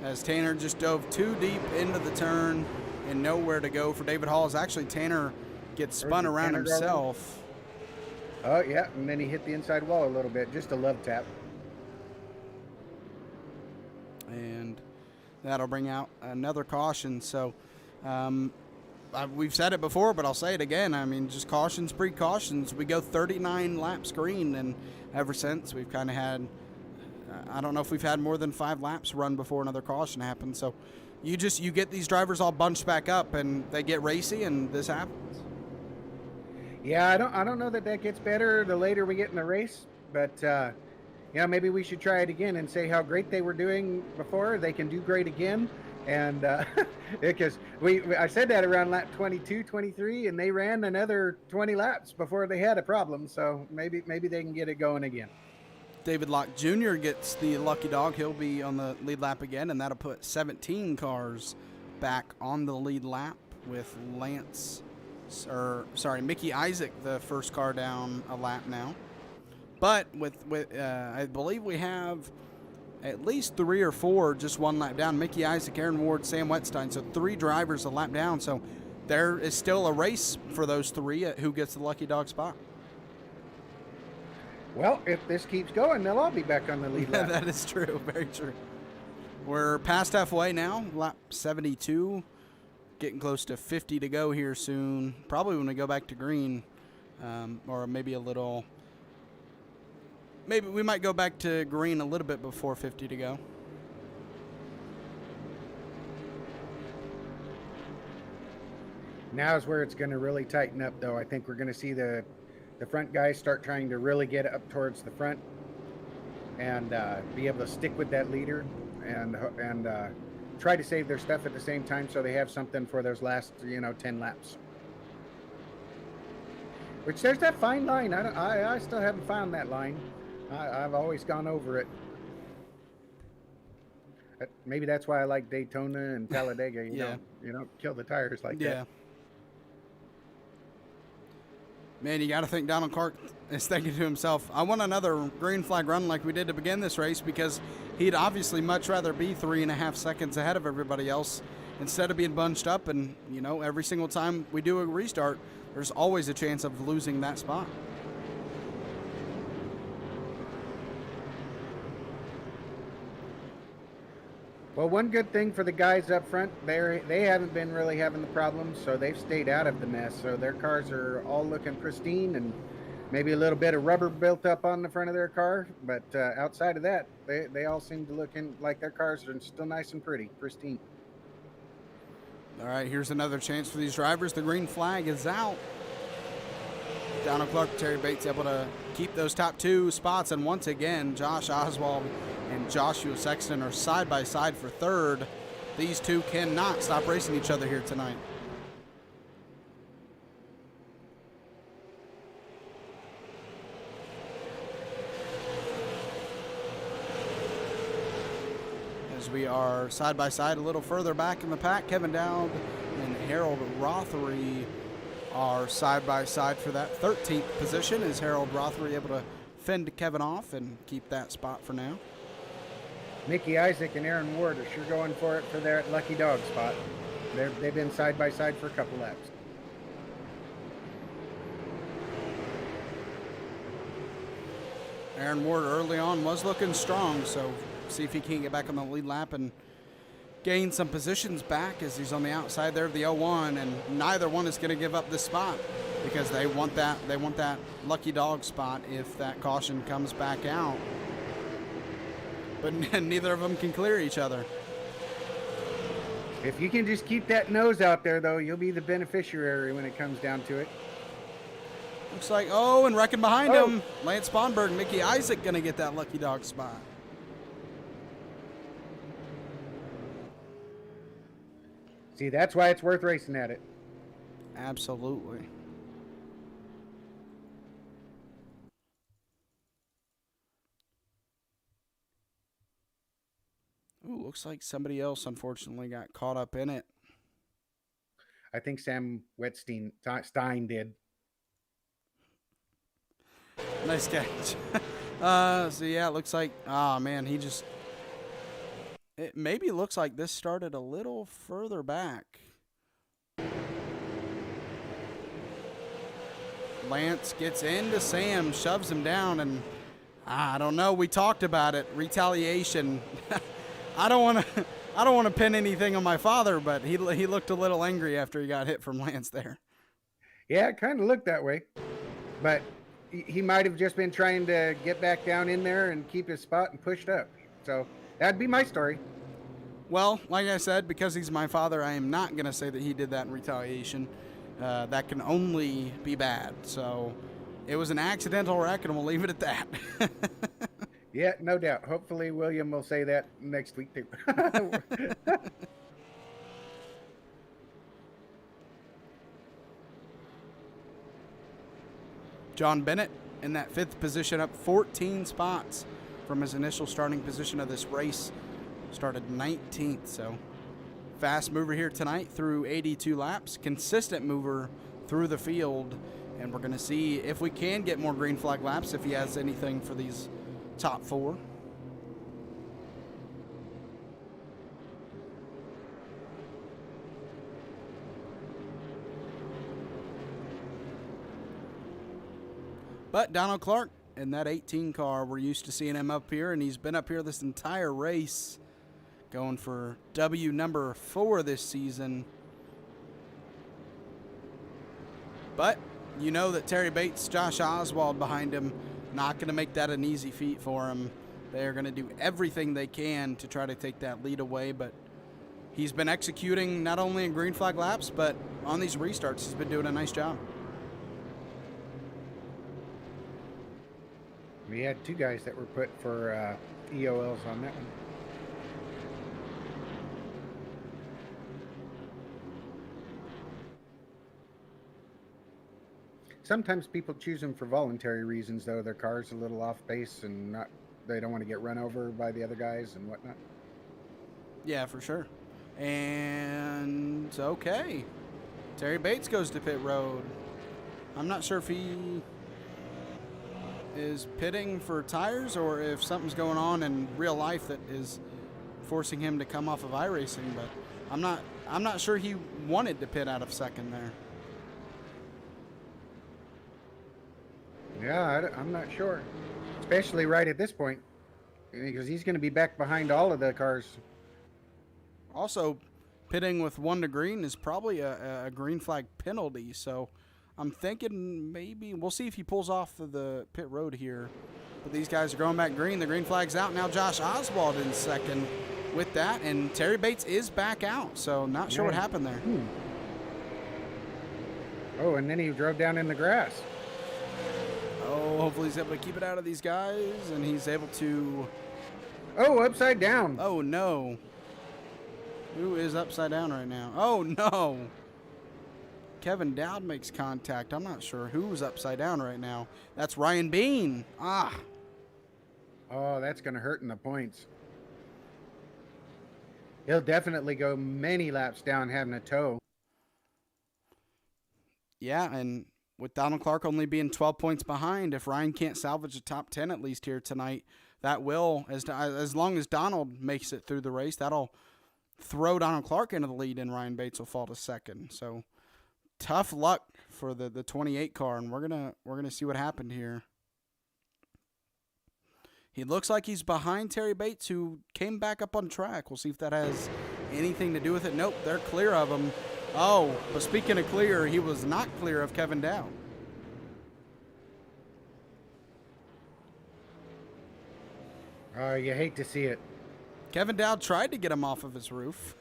As Tanner just dove too deep into the turn and nowhere to go for David Hall. As actually Tanner gets spun around himself. Oh, yeah, and then he hit the inside wall a little bit. Just a love tap. And that'll bring out another caution. So we've said it before, but I'll say it again. I mean, just cautions, precautions. We go 39 laps green, and ever since we've kind of had, I don't know if we've had more than 5 laps run before another caution happens. So you get these drivers all bunched back up, and they get racy, and this happens. Yeah, I don't know that gets better the later we get in the race, but maybe we should try it again and say how great they were doing before. They can do great again. And because I said that around lap 22, 23, and they ran another 20 laps before they had a problem. So maybe they can get it going again. David Locke Jr. gets the lucky dog. He'll be on the lead lap again, and that'll put 17 cars back on the lead lap with Mickey Isaac, the first car down a lap now. But with I believe we have at least 3 or 4 just one lap down. Mickey Isaac, Aaron Ward, Sam Wetstein. So 3 drivers a lap down. So there is still a race for those 3 who gets the lucky dog spot. Well, if this keeps going, they'll all be back on the lead lap. That is true. Very true. We're past halfway now. Lap 72. Getting close to 50 to go here soon. Probably when we go back to green. Or maybe a little... Maybe we might go back to green a little bit before 50 to go. Now is where it's going to really tighten up, though. I think we're going to see the front guys start trying to really get up towards the front and be able to stick with that leader and try to save their stuff at the same time so they have something for those last 10 laps. Which there's that fine line. I still haven't found that line. I've always gone over it. Maybe that's why I like Daytona and Talladega. Yeah. You don't kill the tires like that. Yeah. Man, you got to think Donald Clark is thinking to himself, I want another green flag run like we did to begin this race, because he'd obviously much rather be 3.5 seconds ahead of everybody else instead of being bunched up. And, every single time we do a restart, there's always a chance of losing that spot. Well, one good thing for the guys up front, they haven't been really having the problems, so they've stayed out of the mess. So their cars are all looking pristine, and maybe a little bit of rubber built up on the front of their car. But outside of that, they all seem to look like their cars are still nice and pristine. All right, here's another chance for these drivers. The green flag is out. Donald Clark, Terry Bates able to keep those top 2 spots. And once again, Josh Oswald and Joshua Sexton are side by side for 3rd. These two cannot stop racing each other here tonight. As we are side by side a little further back in the pack, Kevin Dowd and Harold Rothery are side by side for that 13th position. Is Harold Rothery able to fend Kevin off and keep that spot for now? Mickey Isaac and Aaron Ward are sure going for it for their lucky dog spot. They've been side by side for a couple laps. Aaron Ward early on was looking strong, so see if he can get back on the lead lap and gain some positions back, as he's on the outside there of the 01, and neither one is going to give up this spot because they want that lucky dog spot if that caution comes back out. But neither of them can clear each other. If you can just keep that nose out there, though, you'll be the beneficiary when it comes down to it. Looks like, and wrecking behind him, Lance Sponberg and Mickey Isaac going to get that lucky dog spot. See, that's why it's worth racing at it. Absolutely. Ooh, looks like somebody else unfortunately got caught up in it. I think Sam Stein did. Nice catch. So yeah, it looks like, man, it maybe looks like this started a little further back. Lance gets into Sam, shoves him down, and I don't know. We talked about it. Retaliation. I don't want to pin anything on my father, but he looked a little angry after he got hit from Lance there. Yeah, it kind of looked that way, but he might have just been trying to get back down in there and keep his spot and pushed up. So that'd be my story. Well, like I said, because he's my father, I am not going to say that he did that in retaliation. That can only be bad. So it was an accidental wreck, and we'll leave it at that. Yeah, no doubt. Hopefully William will say that next week too. John Bennett in that 5th position, up 14 spots from his initial starting position of this race. Started 19th, so fast mover here tonight through 82 laps. Consistent mover through the field, and we're going to see if we can get more green flag laps, if he has anything for these top 4. But Donald Clark in that 18 car, we're used to seeing him up here, and he's been up here this entire race, going for W number 4 this season. But you know that Terry Bates, Josh Oswald behind him, not going to make that an easy feat for him. They're going to do everything they can to try to take that lead away, but he's been executing not only in green flag laps, but on these restarts, he's been doing a nice job. We had 2 guys that were put for EOLs on that one. Sometimes people choose them for voluntary reasons, though. Their car's a little off base and they don't want to get run over by the other guys and whatnot. Yeah, for sure. And okay, Terry Bates goes to pit road. I'm not sure if he is pitting for tires or if something's going on in real life that is forcing him to come off of iRacing, but I'm not sure he wanted to pit out of second there. Yeah, I'm not sure, especially right at this point, because he's going to be back behind all of the cars. Also, pitting with 1 to green is probably a green flag penalty, so I'm thinking maybe we'll see if he pulls off the pit road here. But these guys are going back green. The green flag's out. Now Josh Oswald in second with that, and Terry Bates is back out, so not sure what happened there. Oh, and then he drove down in the grass. Oh, hopefully he's able to keep it out of these guys, and he's able to... Oh, upside down. Oh, no. Who is upside down right now? Oh, no. Kevin Dowd makes contact. I'm not sure who's upside down right now. That's Ryan Bean. Ah. Oh, that's going to hurt in the points. He'll definitely go many laps down having a tow. Yeah, and with Donald Clark only being 12 points behind, if Ryan can't salvage a top 10 at least here tonight, that will, as long as Donald makes it through the race, that'll throw Donald Clark into the lead, and Ryan Bates will fall to second. So tough luck for the 28 car, and we're gonna see what happened here. He looks like he's behind Terry Bates, who came back up on track. We'll see if that has anything to do with it. Nope, they're clear of him. Oh, but speaking of clear, he was not clear of Kevin Dowd. Oh, you hate to see it. Kevin Dowd tried to get him off of his roof.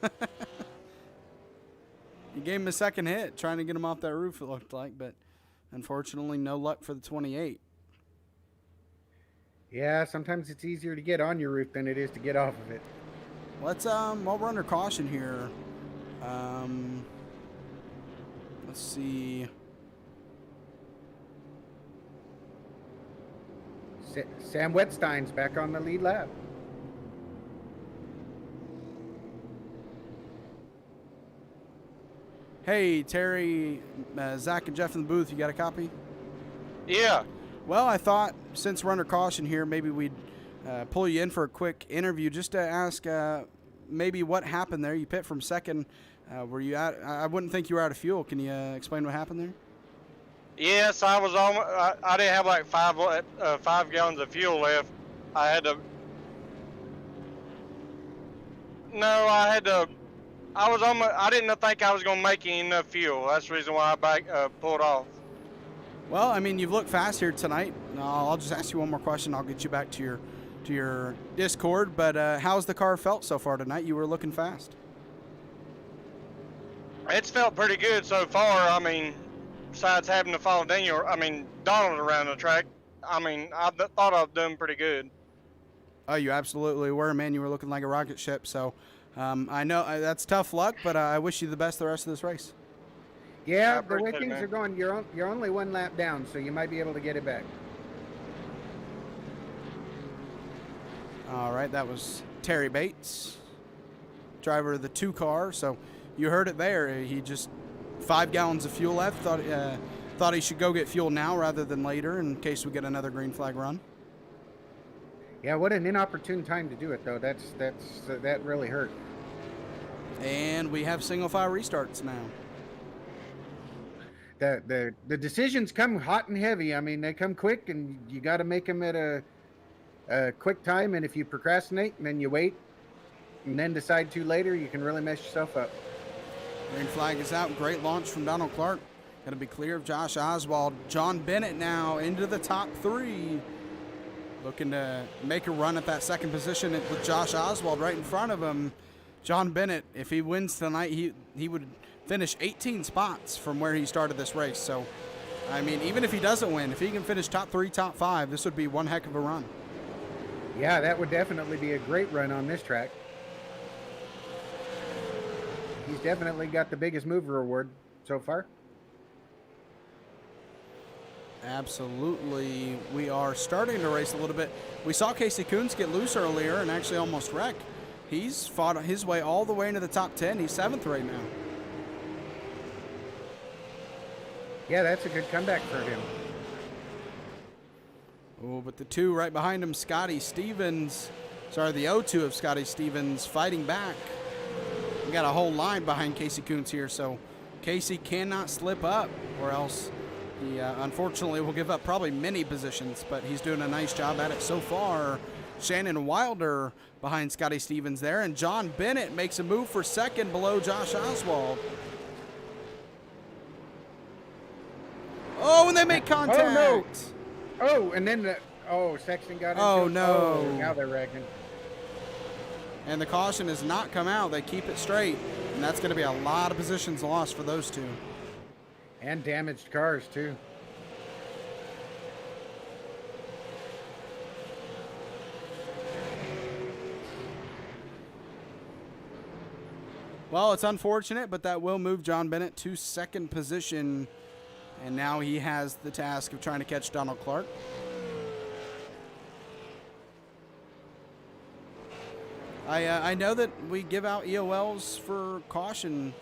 He gave him a second hit, trying to get him off that roof, it looked like, but unfortunately, no luck for the 28. Yeah, sometimes it's easier to get on your roof than it is to get off of it. Let's while we're under caution here, let's see. Sam Wetstein's back on the lead lap. Hey, Terry, Zach, and Jeff in the booth, you got a copy? Yeah. Well, I thought since we're under caution here, maybe we'd pull you in for a quick interview just to ask maybe what happened there. You pit from second. Were you out? I wouldn't think you were out of fuel. Can you explain what happened there? Yes, I was on. I didn't have like 5 gallons of fuel left. I had to. No, I had to. I was on. I didn't think I was gonna make enough fuel. That's the reason why I pulled off. Well, I mean, you've looked fast here tonight. I'll just ask you one more question. I'll get you back to your Discord. But how's the car felt so far tonight? You were looking fast. It's felt pretty good so far. I mean, besides having to follow Daniel, Donald around the track. I mean, I thought I was doing pretty good. Oh, you absolutely were, man. You were looking like a rocket ship. So I know that's tough luck, but I wish you the best the rest of this race. Yeah, the way things are going, you're only 1 lap down, so you might be able to get it back. All right, that was Terry Bates, driver of the 2 car. So you heard it there. He just 5 gallons of fuel left. Thought he should go get fuel now rather than later in case we get another green flag run. Yeah, what an inopportune time to do it, though. That really hurt. And we have single file restarts now. The decisions come hot and heavy. I mean, they come quick, and you got to make them at a quick time. And if you procrastinate and then you wait and then decide to later, you can really mess yourself up. Green flag is out. Great launch from Donald Clark. Going to be clear of Josh Oswald. John Bennett now into the top 3. Looking to make a run at that second position with Josh Oswald right in front of him. John Bennett, if he wins tonight, he would finish 18 spots from where he started this race. So, I mean, even if he doesn't win, if he can finish top 3, top 5, this would be one heck of a run. Yeah, that would definitely be a great run on this track. He's definitely got the biggest mover award so far. Absolutely. We are starting to race a little bit. We saw Casey Coons get loose earlier and actually almost wreck. he's fought his way all the way into the top 10. He's 7th right now. Yeah, that's a good comeback for him. Oh, but the 2 right behind him, Scotty Stevens. Sorry, the 0-2 of Scotty Stevens fighting back. We got a whole line behind Casey Kuntz here, so Casey cannot slip up, or else he unfortunately will give up probably many positions, but he's doing a nice job at it so far. Shannon Wilder behind Scotty Stevens there, and John Bennett makes a move for 2nd below Josh Oswald. Oh, and they make contact. Oh, no. Oh, and then Sexton got into Oh, it. no. Oh, now they're wrecking. And the caution has not come out. They keep it straight, and that's going to be a lot of positions lost for those 2. And damaged cars, too. Well, it's unfortunate, but that will move John Bennett to 2nd position, and now he has the task of trying to catch Donald Clark. I know that we give out EOLs for caution,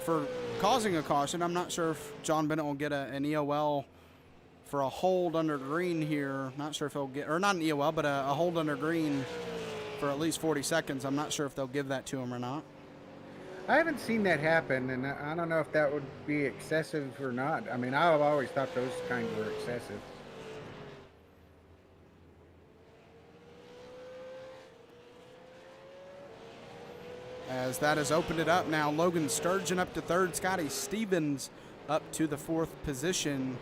for causing a caution. I'm not sure if John Bennett will get an EOL for a hold under green here. Not sure if he'll get, or not an EOL, but a hold under green for at least 40 seconds. I'm not sure if they'll give that to him or not. I haven't seen that happen, and I don't know if that would be excessive or not. I mean, I've always thought those kinds were excessive. As that has opened it up now, Logan Sturgeon up to 3rd, Scotty Stevens up to the 4th position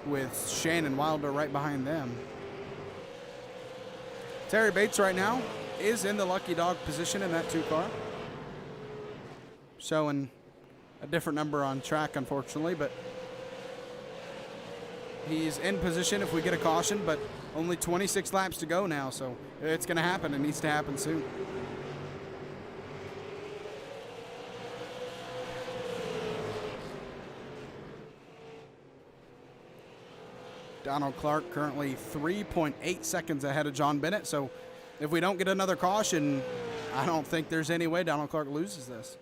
with Shannon Wilder right behind them. Terry Bates right now is in the lucky dog position in that 2 car. Showing a different number on track, unfortunately, but he's in position if we get a caution, but only 26 laps to go now, so it's going to happen. It needs to happen soon. Donald Clark currently 3.8 seconds ahead of John Bennett, so if we don't get another caution, I don't think there's any way Donald Clark loses this.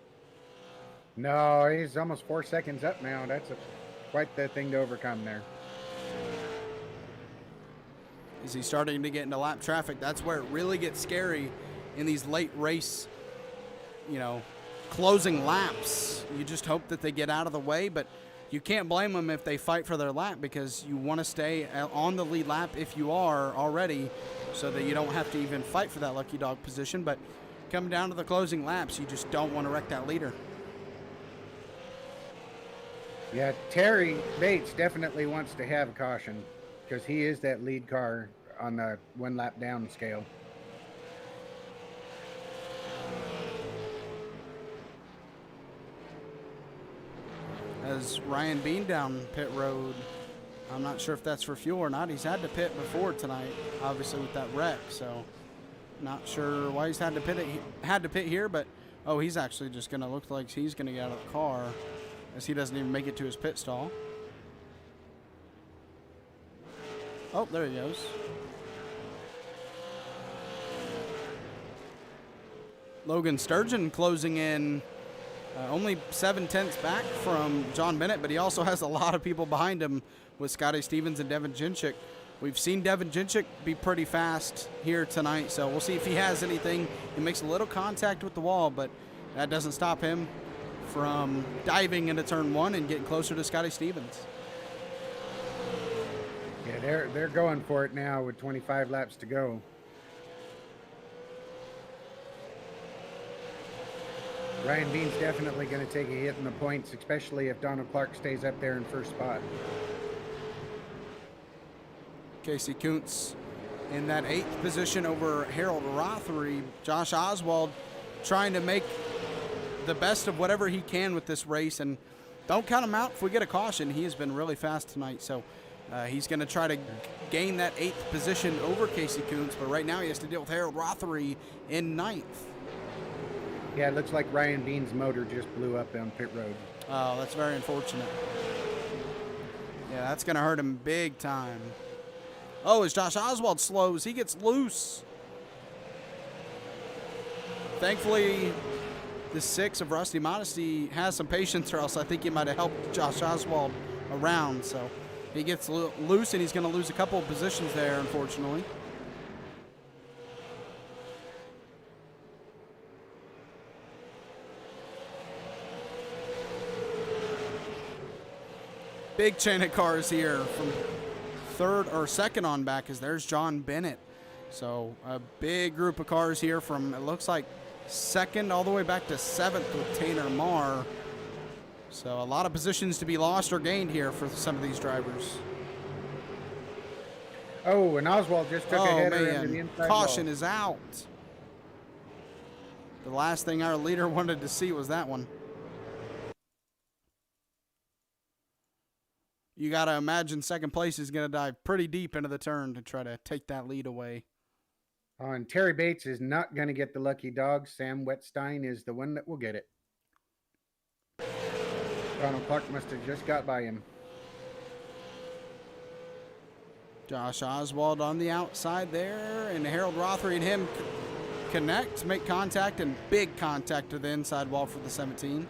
No, he's almost 4 seconds up now. That's quite the thing to overcome there. Is he starting to get into lap traffic? That's where it really gets scary in these late race, closing laps. You just hope that they get out of the way, but you can't blame them if they fight for their lap, because you want to stay on the lead lap if you are already, so that you don't have to even fight for that lucky dog position. But coming down to the closing laps, you just don't want to wreck that leader. Yeah, Terry Bates definitely wants to have a caution because he is that lead car on the 1 lap down scale. As Ryan Bean down pit road, I'm not sure if that's for fuel or not. He's had to pit before tonight, obviously with that wreck, so not sure why he's had to pit here, but he's actually just going to look like he's going to get out of the car, as he doesn't even make it to his pit stall. Oh, there he goes. Logan Sturgeon closing in only 7/10 back from John Bennett, but he also has a lot of people behind him with Scotty Stevens and Devin Jinchik. We've seen Devin Jinchik be pretty fast here tonight, so we'll see if he has anything. He makes a little contact with the wall, but that doesn't stop him from diving into turn 1 and getting closer to Scotty Stevens. Yeah, they're going for it now with 25 laps to go. Ryan Bean's definitely going to take a hit in the points, especially if Donald Clark stays up there in first spot. Casey Kuntz in that 8th position over Harold Rothery. Josh Oswald trying to make the best of whatever he can with this race, and don't count him out if we get a caution. He has been really fast tonight, so he's going to try to gain that 8th position over Casey Kuntz, but right now he has to deal with Harold Rothery in 9th. Yeah, it looks like Ryan Bean's motor just blew up on pit road. Oh, that's very unfortunate. Yeah, that's going to hurt him big time. Oh, as Josh Oswald slows, he gets loose. thankfully, the 6 of Rusty Modesty has some patience, or else I think he might have helped Josh Oswald around. So he gets loose, and he's going to lose a couple of positions there, unfortunately. Big chain of cars here from third or second on back, as there's John Bennett. So a big group of cars here from, it looks like, second all the way back to 7th with Tanner Marr. So a lot of positions to be lost or gained here for some of these drivers. Oh, and Oswald just took a header into the inside Caution wall. is out. The last thing our leader wanted to see was that one. You got to imagine second place is going to dive pretty deep into the turn to try to take that lead away. Oh, and Terry Bates is not going to get the lucky dog. Sam Wetstein is the one that will get it. Donald Clark must have just got by him. Josh Oswald on the outside there, and Harold Rothery and him connect, make contact, and big contact to the inside wall for the 17.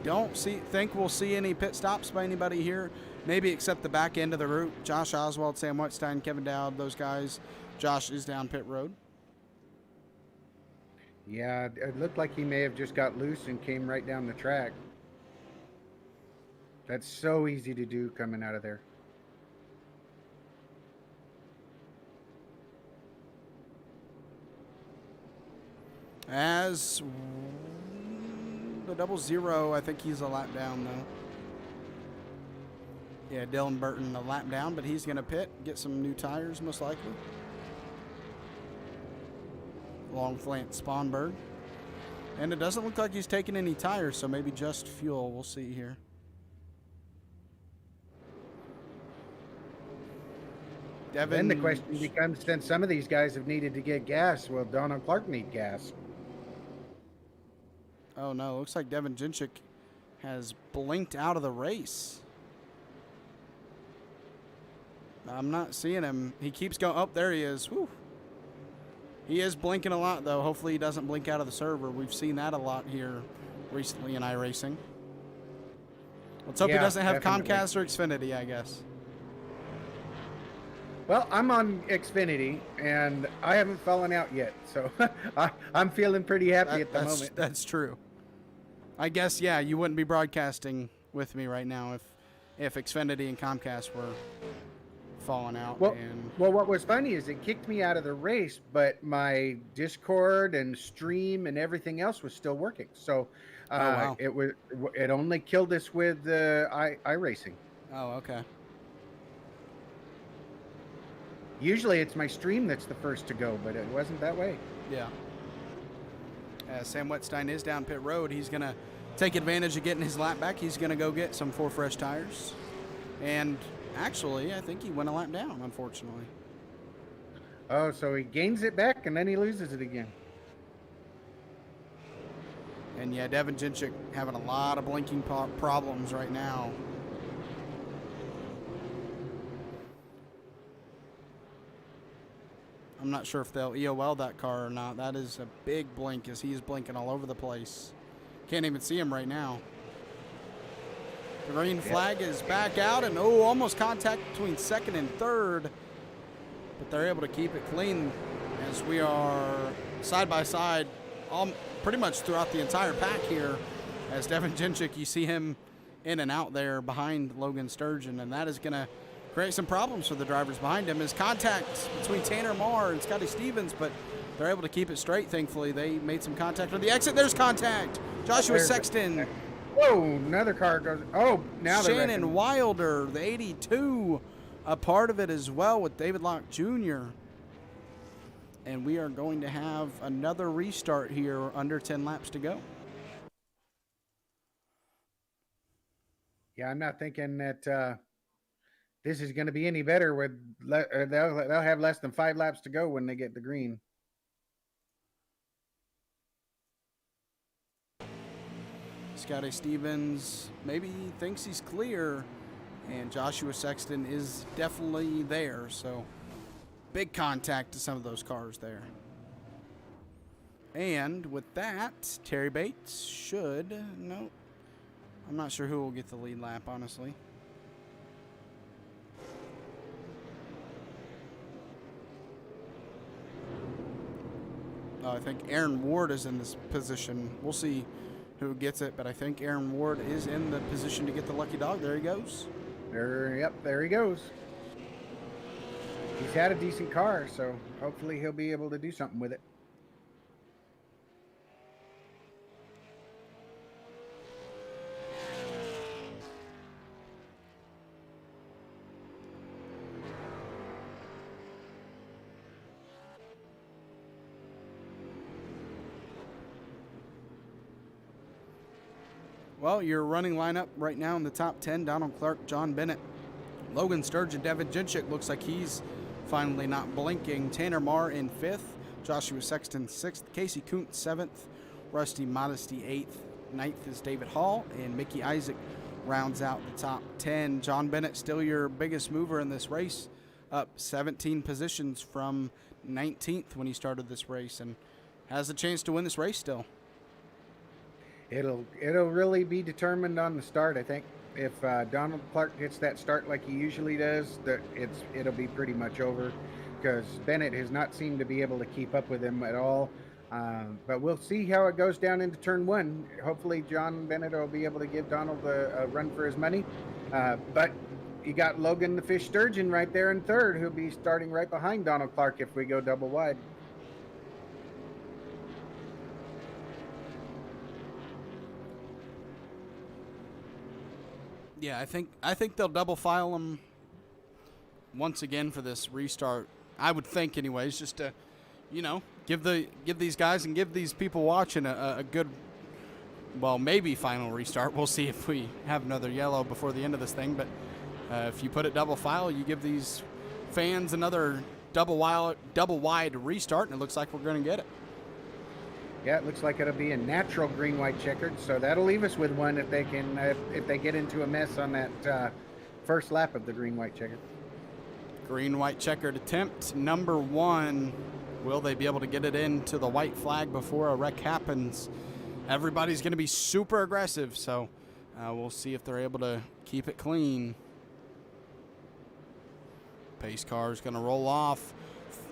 Don't think we'll see any pit stops by anybody here, maybe except the back end of the route. Josh Oswald, Sam Wetstein, Kevin Dowd, those guys. Josh is down pit road. Yeah, it looked like he may have just got loose and came right down the track. That's so easy to do coming out of there. As the 00, I think he's a lap down, though. Yeah, Dylan Burton a lap down, but he's going to pit, get some new tires, most likely. Along with Lance Sponberg. And it doesn't look like he's taking any tires, so maybe just fuel. We'll see here. Then the question becomes, since some of these guys have needed to get gas, will Donald Clark need gas? Oh, no. Looks like Devin Jinchik has blinked out of the race. I'm not seeing him. He keeps going. Oh, there he is. Whew. He is blinking a lot, though. Hopefully he doesn't blink out of the server. We've seen that a lot here recently in iRacing. Let's hope he doesn't have definitely Comcast or Xfinity, I guess. Well, I'm on Xfinity, and I haven't fallen out yet, so I'm feeling pretty happy at the moment. That's true. I guess, yeah, you wouldn't be broadcasting with me right now if Xfinity and Comcast were falling out. Well, what was funny is it kicked me out of the race, but my Discord and stream and everything else was still working. So wow. it only killed us with iRacing. Oh, okay. Usually it's my stream that's the first to go, but it wasn't that way. Yeah. Sam Wetstein is down pit road. He's going to take advantage of getting his lap back. He's going to go get some 4 fresh tires. And actually, I think he went a lap down, unfortunately. Oh, so he gains it back and then he loses it again. And yeah, Devin Jinchik having a lot of blinking problems right now. I'm not sure if they'll EOL that car or not. That is a big blink as he's blinking all over the place. Can't even see him right now. The green flag is back out, and almost contact between second and third. But they're able to keep it clean as we are side by side pretty much throughout the entire pack here. As Devin Jinchik, you see him in and out there behind Logan Sturgeon, and that is going to create some problems for the drivers behind him. Is contact between Tanner Marr and Scotty Stevens, but they're able to keep it straight, thankfully. They made some contact on the exit. There's contact. Joshua Sexton. Whoa, another car goes. Oh, now they're Shannon Wilder, the 82, a part of it as well with David Locke Jr. And we are going to have another restart here, under 10 laps to go. Yeah, I'm not thinking that this is going to be any better. With they'll have less than 5 laps to go when they get the green. Scotty Stevens maybe thinks he's clear. And Joshua Sexton is definitely there, so big contact to some of those cars there. And with that, Terry Bates should, no, I'm not sure who will get the lead lap, honestly. I think Aaron Ward is in this position. We'll see who gets it, but I think Aaron Ward is in the position to get the lucky dog. There he goes. Yep, there he goes. He's had a decent car, so hopefully he'll be able to do something with it. Well, your running lineup right now in the top 10, Donald Clark, John Bennett, Logan Sturgeon, Devin Jinchik looks like he's finally not blinking. Tanner Marr in 5th, Joshua Sexton 6th, Casey Kuntz 7th, Rusty Modesty 8th, 9th is David Hall, and Mickey Isaac rounds out the top 10. John Bennett still your biggest mover in this race, up 17 positions from 19th when he started this race, and has a chance to win this race still. It'll really be determined on the start, I think. If Donald Clark gets that start like he usually does, it'll be pretty much over, because Bennett has not seemed to be able to keep up with him at all. But we'll see how it goes down into turn 1. Hopefully John Bennett will be able to give Donald a run for his money. But you got Logan the Fish Sturgeon right there in 3rd, who'll be starting right behind Donald Clark if we go double wide. Yeah, I think they'll double file them once again for this restart. I would think, anyways, just to, give these guys and give these people watching a good, well, maybe final restart. We'll see if we have another yellow before the end of this thing. But if you put it double file, you give these fans another double wide restart, and it looks like we're going to get it. Yeah, it looks like it'll be a natural green-white checkered, so that'll leave us with one if they can, if they get into a mess on that first lap of the green-white checkered. Green-white checkered attempt number 1. Will they be able to get it into the white flag before a wreck happens? Everybody's going to be super aggressive, so we'll see if they're able to keep it clean. Pace car is going to roll off.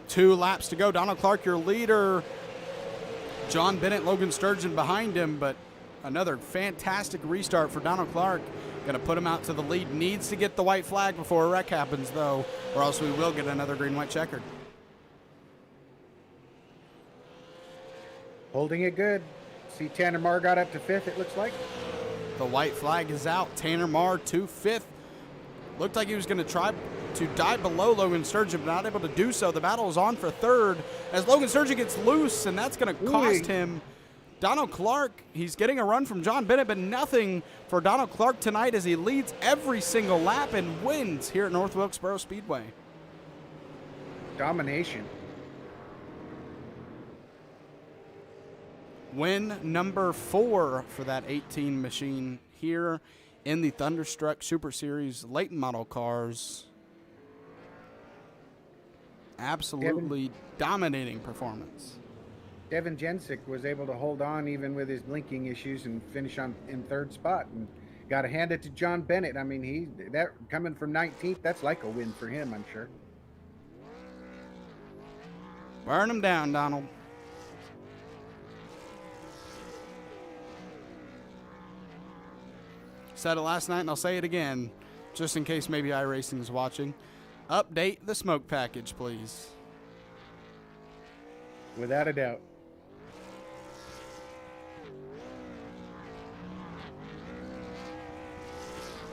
2 laps to go. Donald Clark, your leader. John Bennett, Logan Sturgeon behind him, but another fantastic restart for Donald Clark. Going to put him out to the lead. Needs to get the white flag before a wreck happens, though, or else we will get another green-white checkered. Holding it good. See, Tanner Marr got up to 5th, it looks like. The white flag is out. Tanner Marr to 5th. Looked like he was going to try to dive below Logan Sturgeon, but not able to do so. The battle is on for 3rd as Logan Sturgeon gets loose, and that's going to cost him. Donald Clark, he's getting a run from John Bennett, but nothing for Donald Clark tonight as he leads every single lap and wins here at North Wilkesboro Speedway. Domination. Win number 4 for that 18 machine here in the Thunderstruck Super Series late model cars. Absolutely dominating performance. Devin Jensick was able to hold on even with his blinking issues and finish in 3rd spot, and got to hand it to John Bennett. I mean, that coming from 19th, that's like a win for him, I'm sure. Burn him down, Donald. Said it last night and I'll say it again, just in case maybe iRacing is watching. Update the smoke package, please. Without a doubt.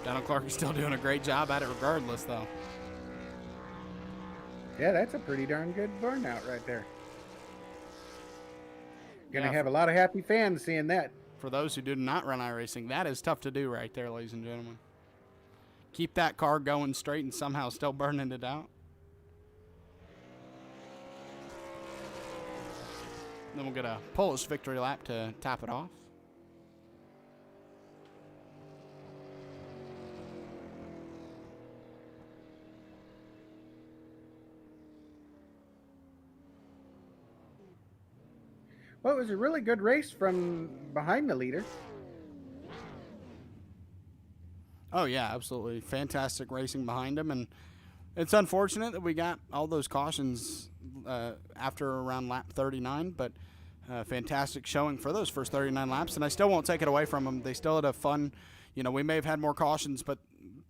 Donald Clark is still doing a great job at it regardless, though. Yeah, that's a pretty darn good burnout right there. Gonna Yeah, have a lot of happy fans seeing that. For those who do not run iRacing, that is tough to do right there, ladies and gentlemen. Keep that car going straight and somehow still burning it out. Then we'll get a Polish victory lap to top it off. Well, it was a really good race from behind the leader. Oh yeah, absolutely fantastic racing behind him, and it's unfortunate that we got all those cautions after around lap 39, but fantastic showing for those first 39 laps, and I still won't take it away from them. They still had a fun, we may have had more cautions, but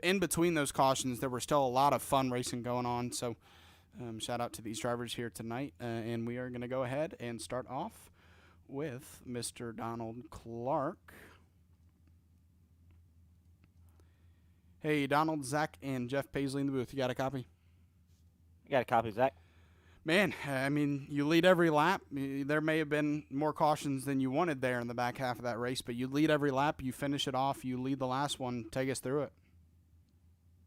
in between those cautions, there were still a lot of fun racing going on. So shout out to these drivers here tonight, and we are going to go ahead and start off with Mr. Donald Clark. Hey, Donald, Zach, and Jeff Paisley in the booth. You got a copy? You got a copy, Zach? Man, I mean, you lead every lap. There may have been more cautions than you wanted there in the back half of that race, but you lead every lap. You finish it off. You lead the last one. Take us through it.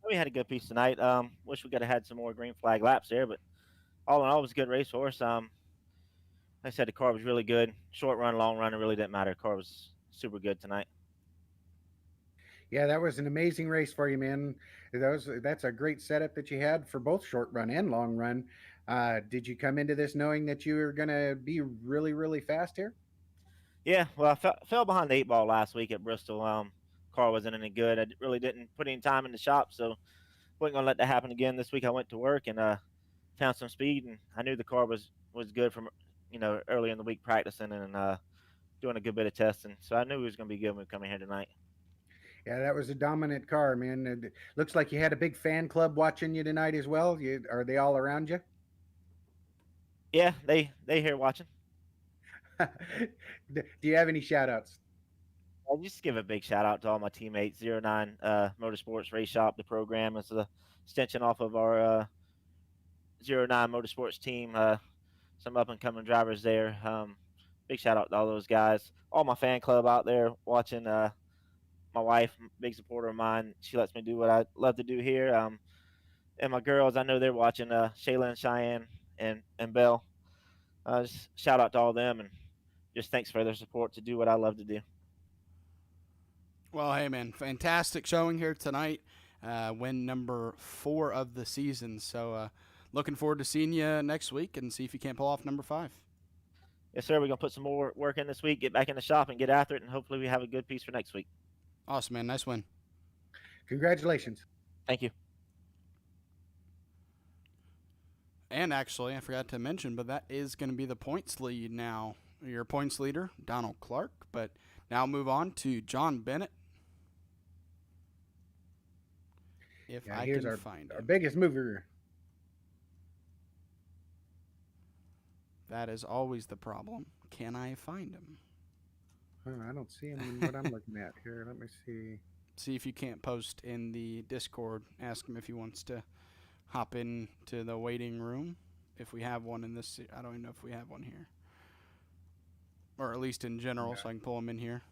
We had a good piece tonight. Wish we could have had some more green flag laps there, but all in all, it was a good race for us. Like I said, the car was really good. Short run, long run, it really didn't matter. The car was super good tonight. Yeah, that was an amazing race for you, man. That's a great setup that you had for both short run and long run. Did you come into this knowing that you were going to be really, really fast here? Yeah, well, I fell behind the 8 ball last week at Bristol. Car wasn't any good. I really didn't put any time in the shop, so wasn't gonna let that happen again. This week I went to work and found some speed, and I knew the car was good from early in the week practicing and doing a good bit of testing. So I knew it was gonna be good when we come in here tonight. Yeah, that was a dominant car, man. It looks like you had a big fan club watching you tonight as well. Are they all around you? Yeah, they here watching. Do you have any shout outs? I'll just give a big shout out to all my teammates. 09 Motorsports Race Shop, the program is the extension off of our 09 Motorsports team. Some up and coming drivers there. Big shout out to all those guys. All my fan club out there watching. My wife, big supporter of mine. She lets me do what I love to do here. And my girls, I know they're watching. Shayla and Cheyenne and Belle. Just shout out to all of them and just thanks for their support to do what I love to do. Well, hey, man, fantastic showing here tonight. Win number 4 of the season. So looking forward to seeing you next week and see if you can't pull off number 5. Yes, sir. We're going to put some more work in this week, get back in the shop and get after it, and hopefully we have a good piece for next week. Awesome, man. Nice win. Congratulations. Thank you. And actually, I forgot to mention, but that is going to be the points lead now. Your points leader, Donald Clark. But now move on to John Bennett. If I can find our him. biggest mover. That is always the problem. Can I find him? I don't see him in what I'm looking at here. Let me see. See if you can't post in the Discord. Ask him if he wants to hop into the waiting room. If we have one in this, I don't even know if we have one here. Or at least in general, Yeah. so I can pull him in here.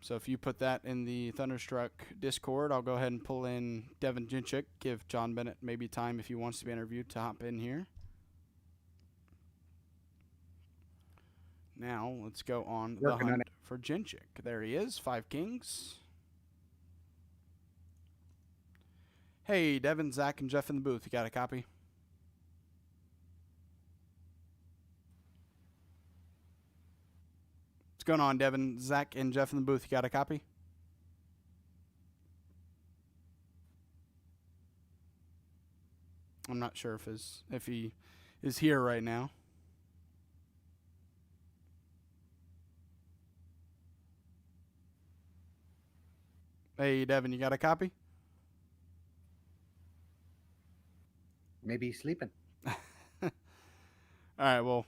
So if you put that in the Thunderstruck Discord, I'll go ahead and pull in Devin Jinchik. Give John Bennett maybe time if he wants to be interviewed to hop in here. Now let's go on the Working on hunt for Jinchik. There he is, 5 Kings. Hey, Devin, Zach, and Jeff in the booth. You got a copy? What's going on, Devin, Zach, and Jeff in the booth? You got a copy? I'm not sure if he is here right now. Hey, Devin, you got a copy? Maybe he's sleeping. All right, well,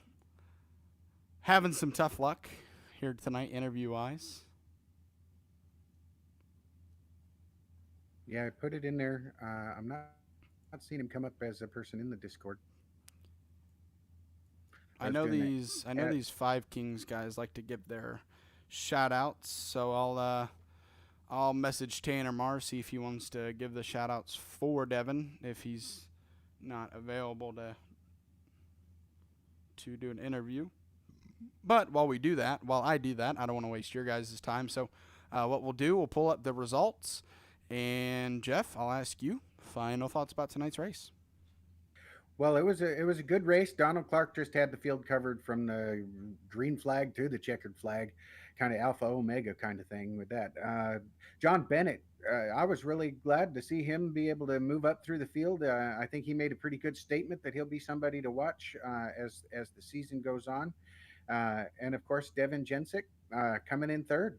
having some tough luck here tonight, interview-wise. Yeah, I put it in there. I'm not seeing him come up as a person in the Discord. I know these 5 Kings guys like to give their shout outs, so I'll message Tanner Marr, see if he wants to give the shout outs for Devin if he's not available to do an interview. But while I do that, I don't want to waste your guys' time. So what we'll pull up the results. And Jeff, I'll ask you final thoughts about tonight's race. Well, it was a good race. Donald Clark just had the field covered from the green flag to the checkered flag, kind of alpha omega kind of thing with that. John Bennett, I was really glad to see him be able to move up through the field. I think he made a pretty good statement that he'll be somebody to watch as the season goes on. And of course, Devin Jensick coming in third.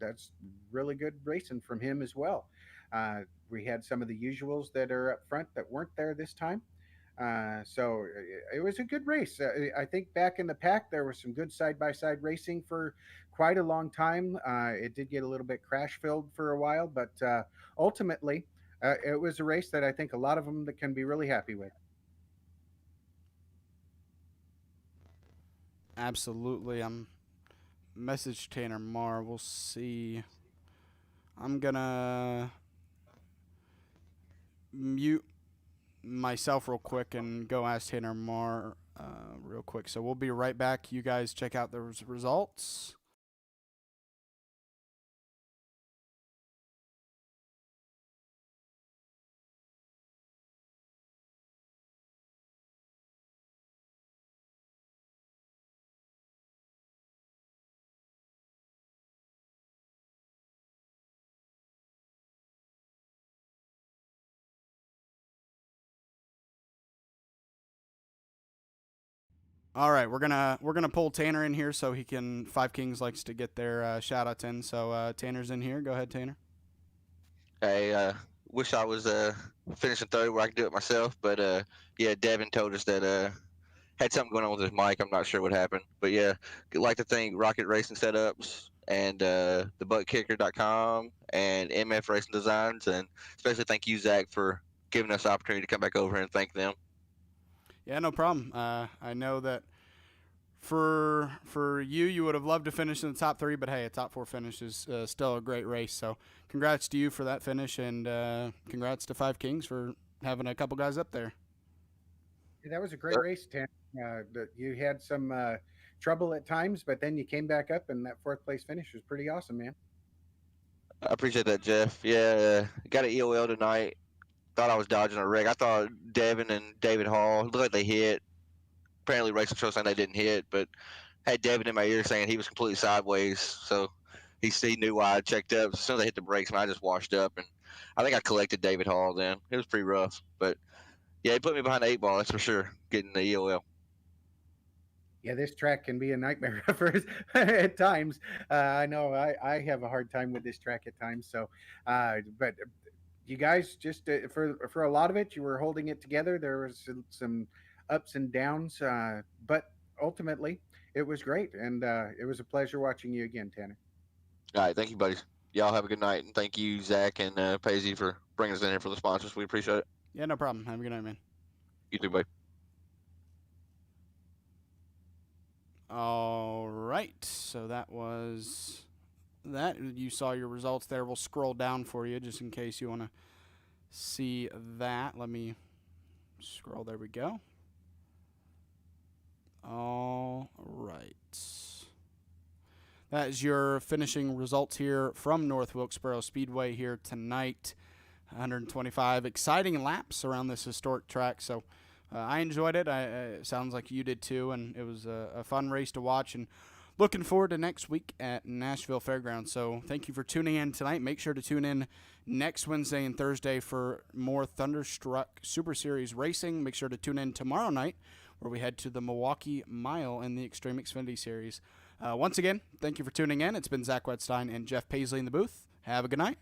That's really good racing from him as well. We had some of the usuals that are up front that weren't there this time. So it was a good race. I think back in the pack, there was some good side by side racing for quite a long time. It did get a little bit crash filled for a while, but ultimately, it was a race that I think a lot of them that can be really happy with. Absolutely. I'm message Tanner Marr. We'll see. I'm gonna mute myself real quick and go ask Tanner Marr real quick. So we'll be right back. You guys check out those results. All right, we're gonna pull Tanner in here so he can. Five Kings likes to get their shout outs in. So Tanner's in here. Go ahead, Tanner. Hey, wish I was finishing third where I could do it myself, but yeah, Devin told us that had something going on with his mic. I'm not sure what happened, but yeah, I'd like to thank Rocket Racing Setups and thebuttkicker.com and MF Racing Designs, and especially thank you, Zach, for giving us the opportunity to come back over and thank them. Yeah, no problem. I know that for you would have loved to finish in the top three, but hey, a top four finish is still a great race. So congrats to you for that finish, and congrats to Five Kings for having a couple guys up there. Yeah, that was a great race, Tan. You had some trouble at times, but then you came back up, and that fourth place finish was pretty awesome, man. I appreciate that, Jeff. Yeah, got an EOL tonight. Thought I was dodging a wreck. I thought Devin and David Hall looked like they hit. Apparently, Racing Show saying they didn't hit, but had Devin in my ear saying he was completely sideways. So he knew why I checked up. As soon as I hit the brakes, man, I just washed up, and I think I collected David Hall then. It was pretty rough, but yeah, he put me behind the eight ball. That's for sure. Getting the EOL. Yeah, this track can be a nightmare for at times. I know I have a hard time with this track at times. So, but you guys just for a lot of it, you were holding it together. There was some ups and downs, but ultimately it was great, and it was a pleasure watching you again, Tanner. All right, thank you, buddies. Y'all have a good night, and thank you, Zach and Paisy, for bringing us in here for the sponsors. We appreciate it. Yeah, no problem. Have a good night, man. You too, buddy. All right, so that was that. You saw your results there. We'll scroll down for you just in case you want to see that. Let me scroll. There we go. All right. That is your finishing results here from North Wilkesboro Speedway here tonight. 125 exciting laps around this historic track. So I enjoyed it. It sounds like you did too, and it was a fun race to watch. And looking forward to next week at Nashville Fairgrounds. So thank you for tuning in tonight. Make sure to tune in next Wednesday and Thursday for more Thunderstruck Super Series racing. Make sure to tune in tomorrow night where we head to the Milwaukee Mile in the Extreme Xfinity Series. Once again, thank you for tuning in. It's been Zach Wedstein and Jeff Paisley in the booth. Have a good night.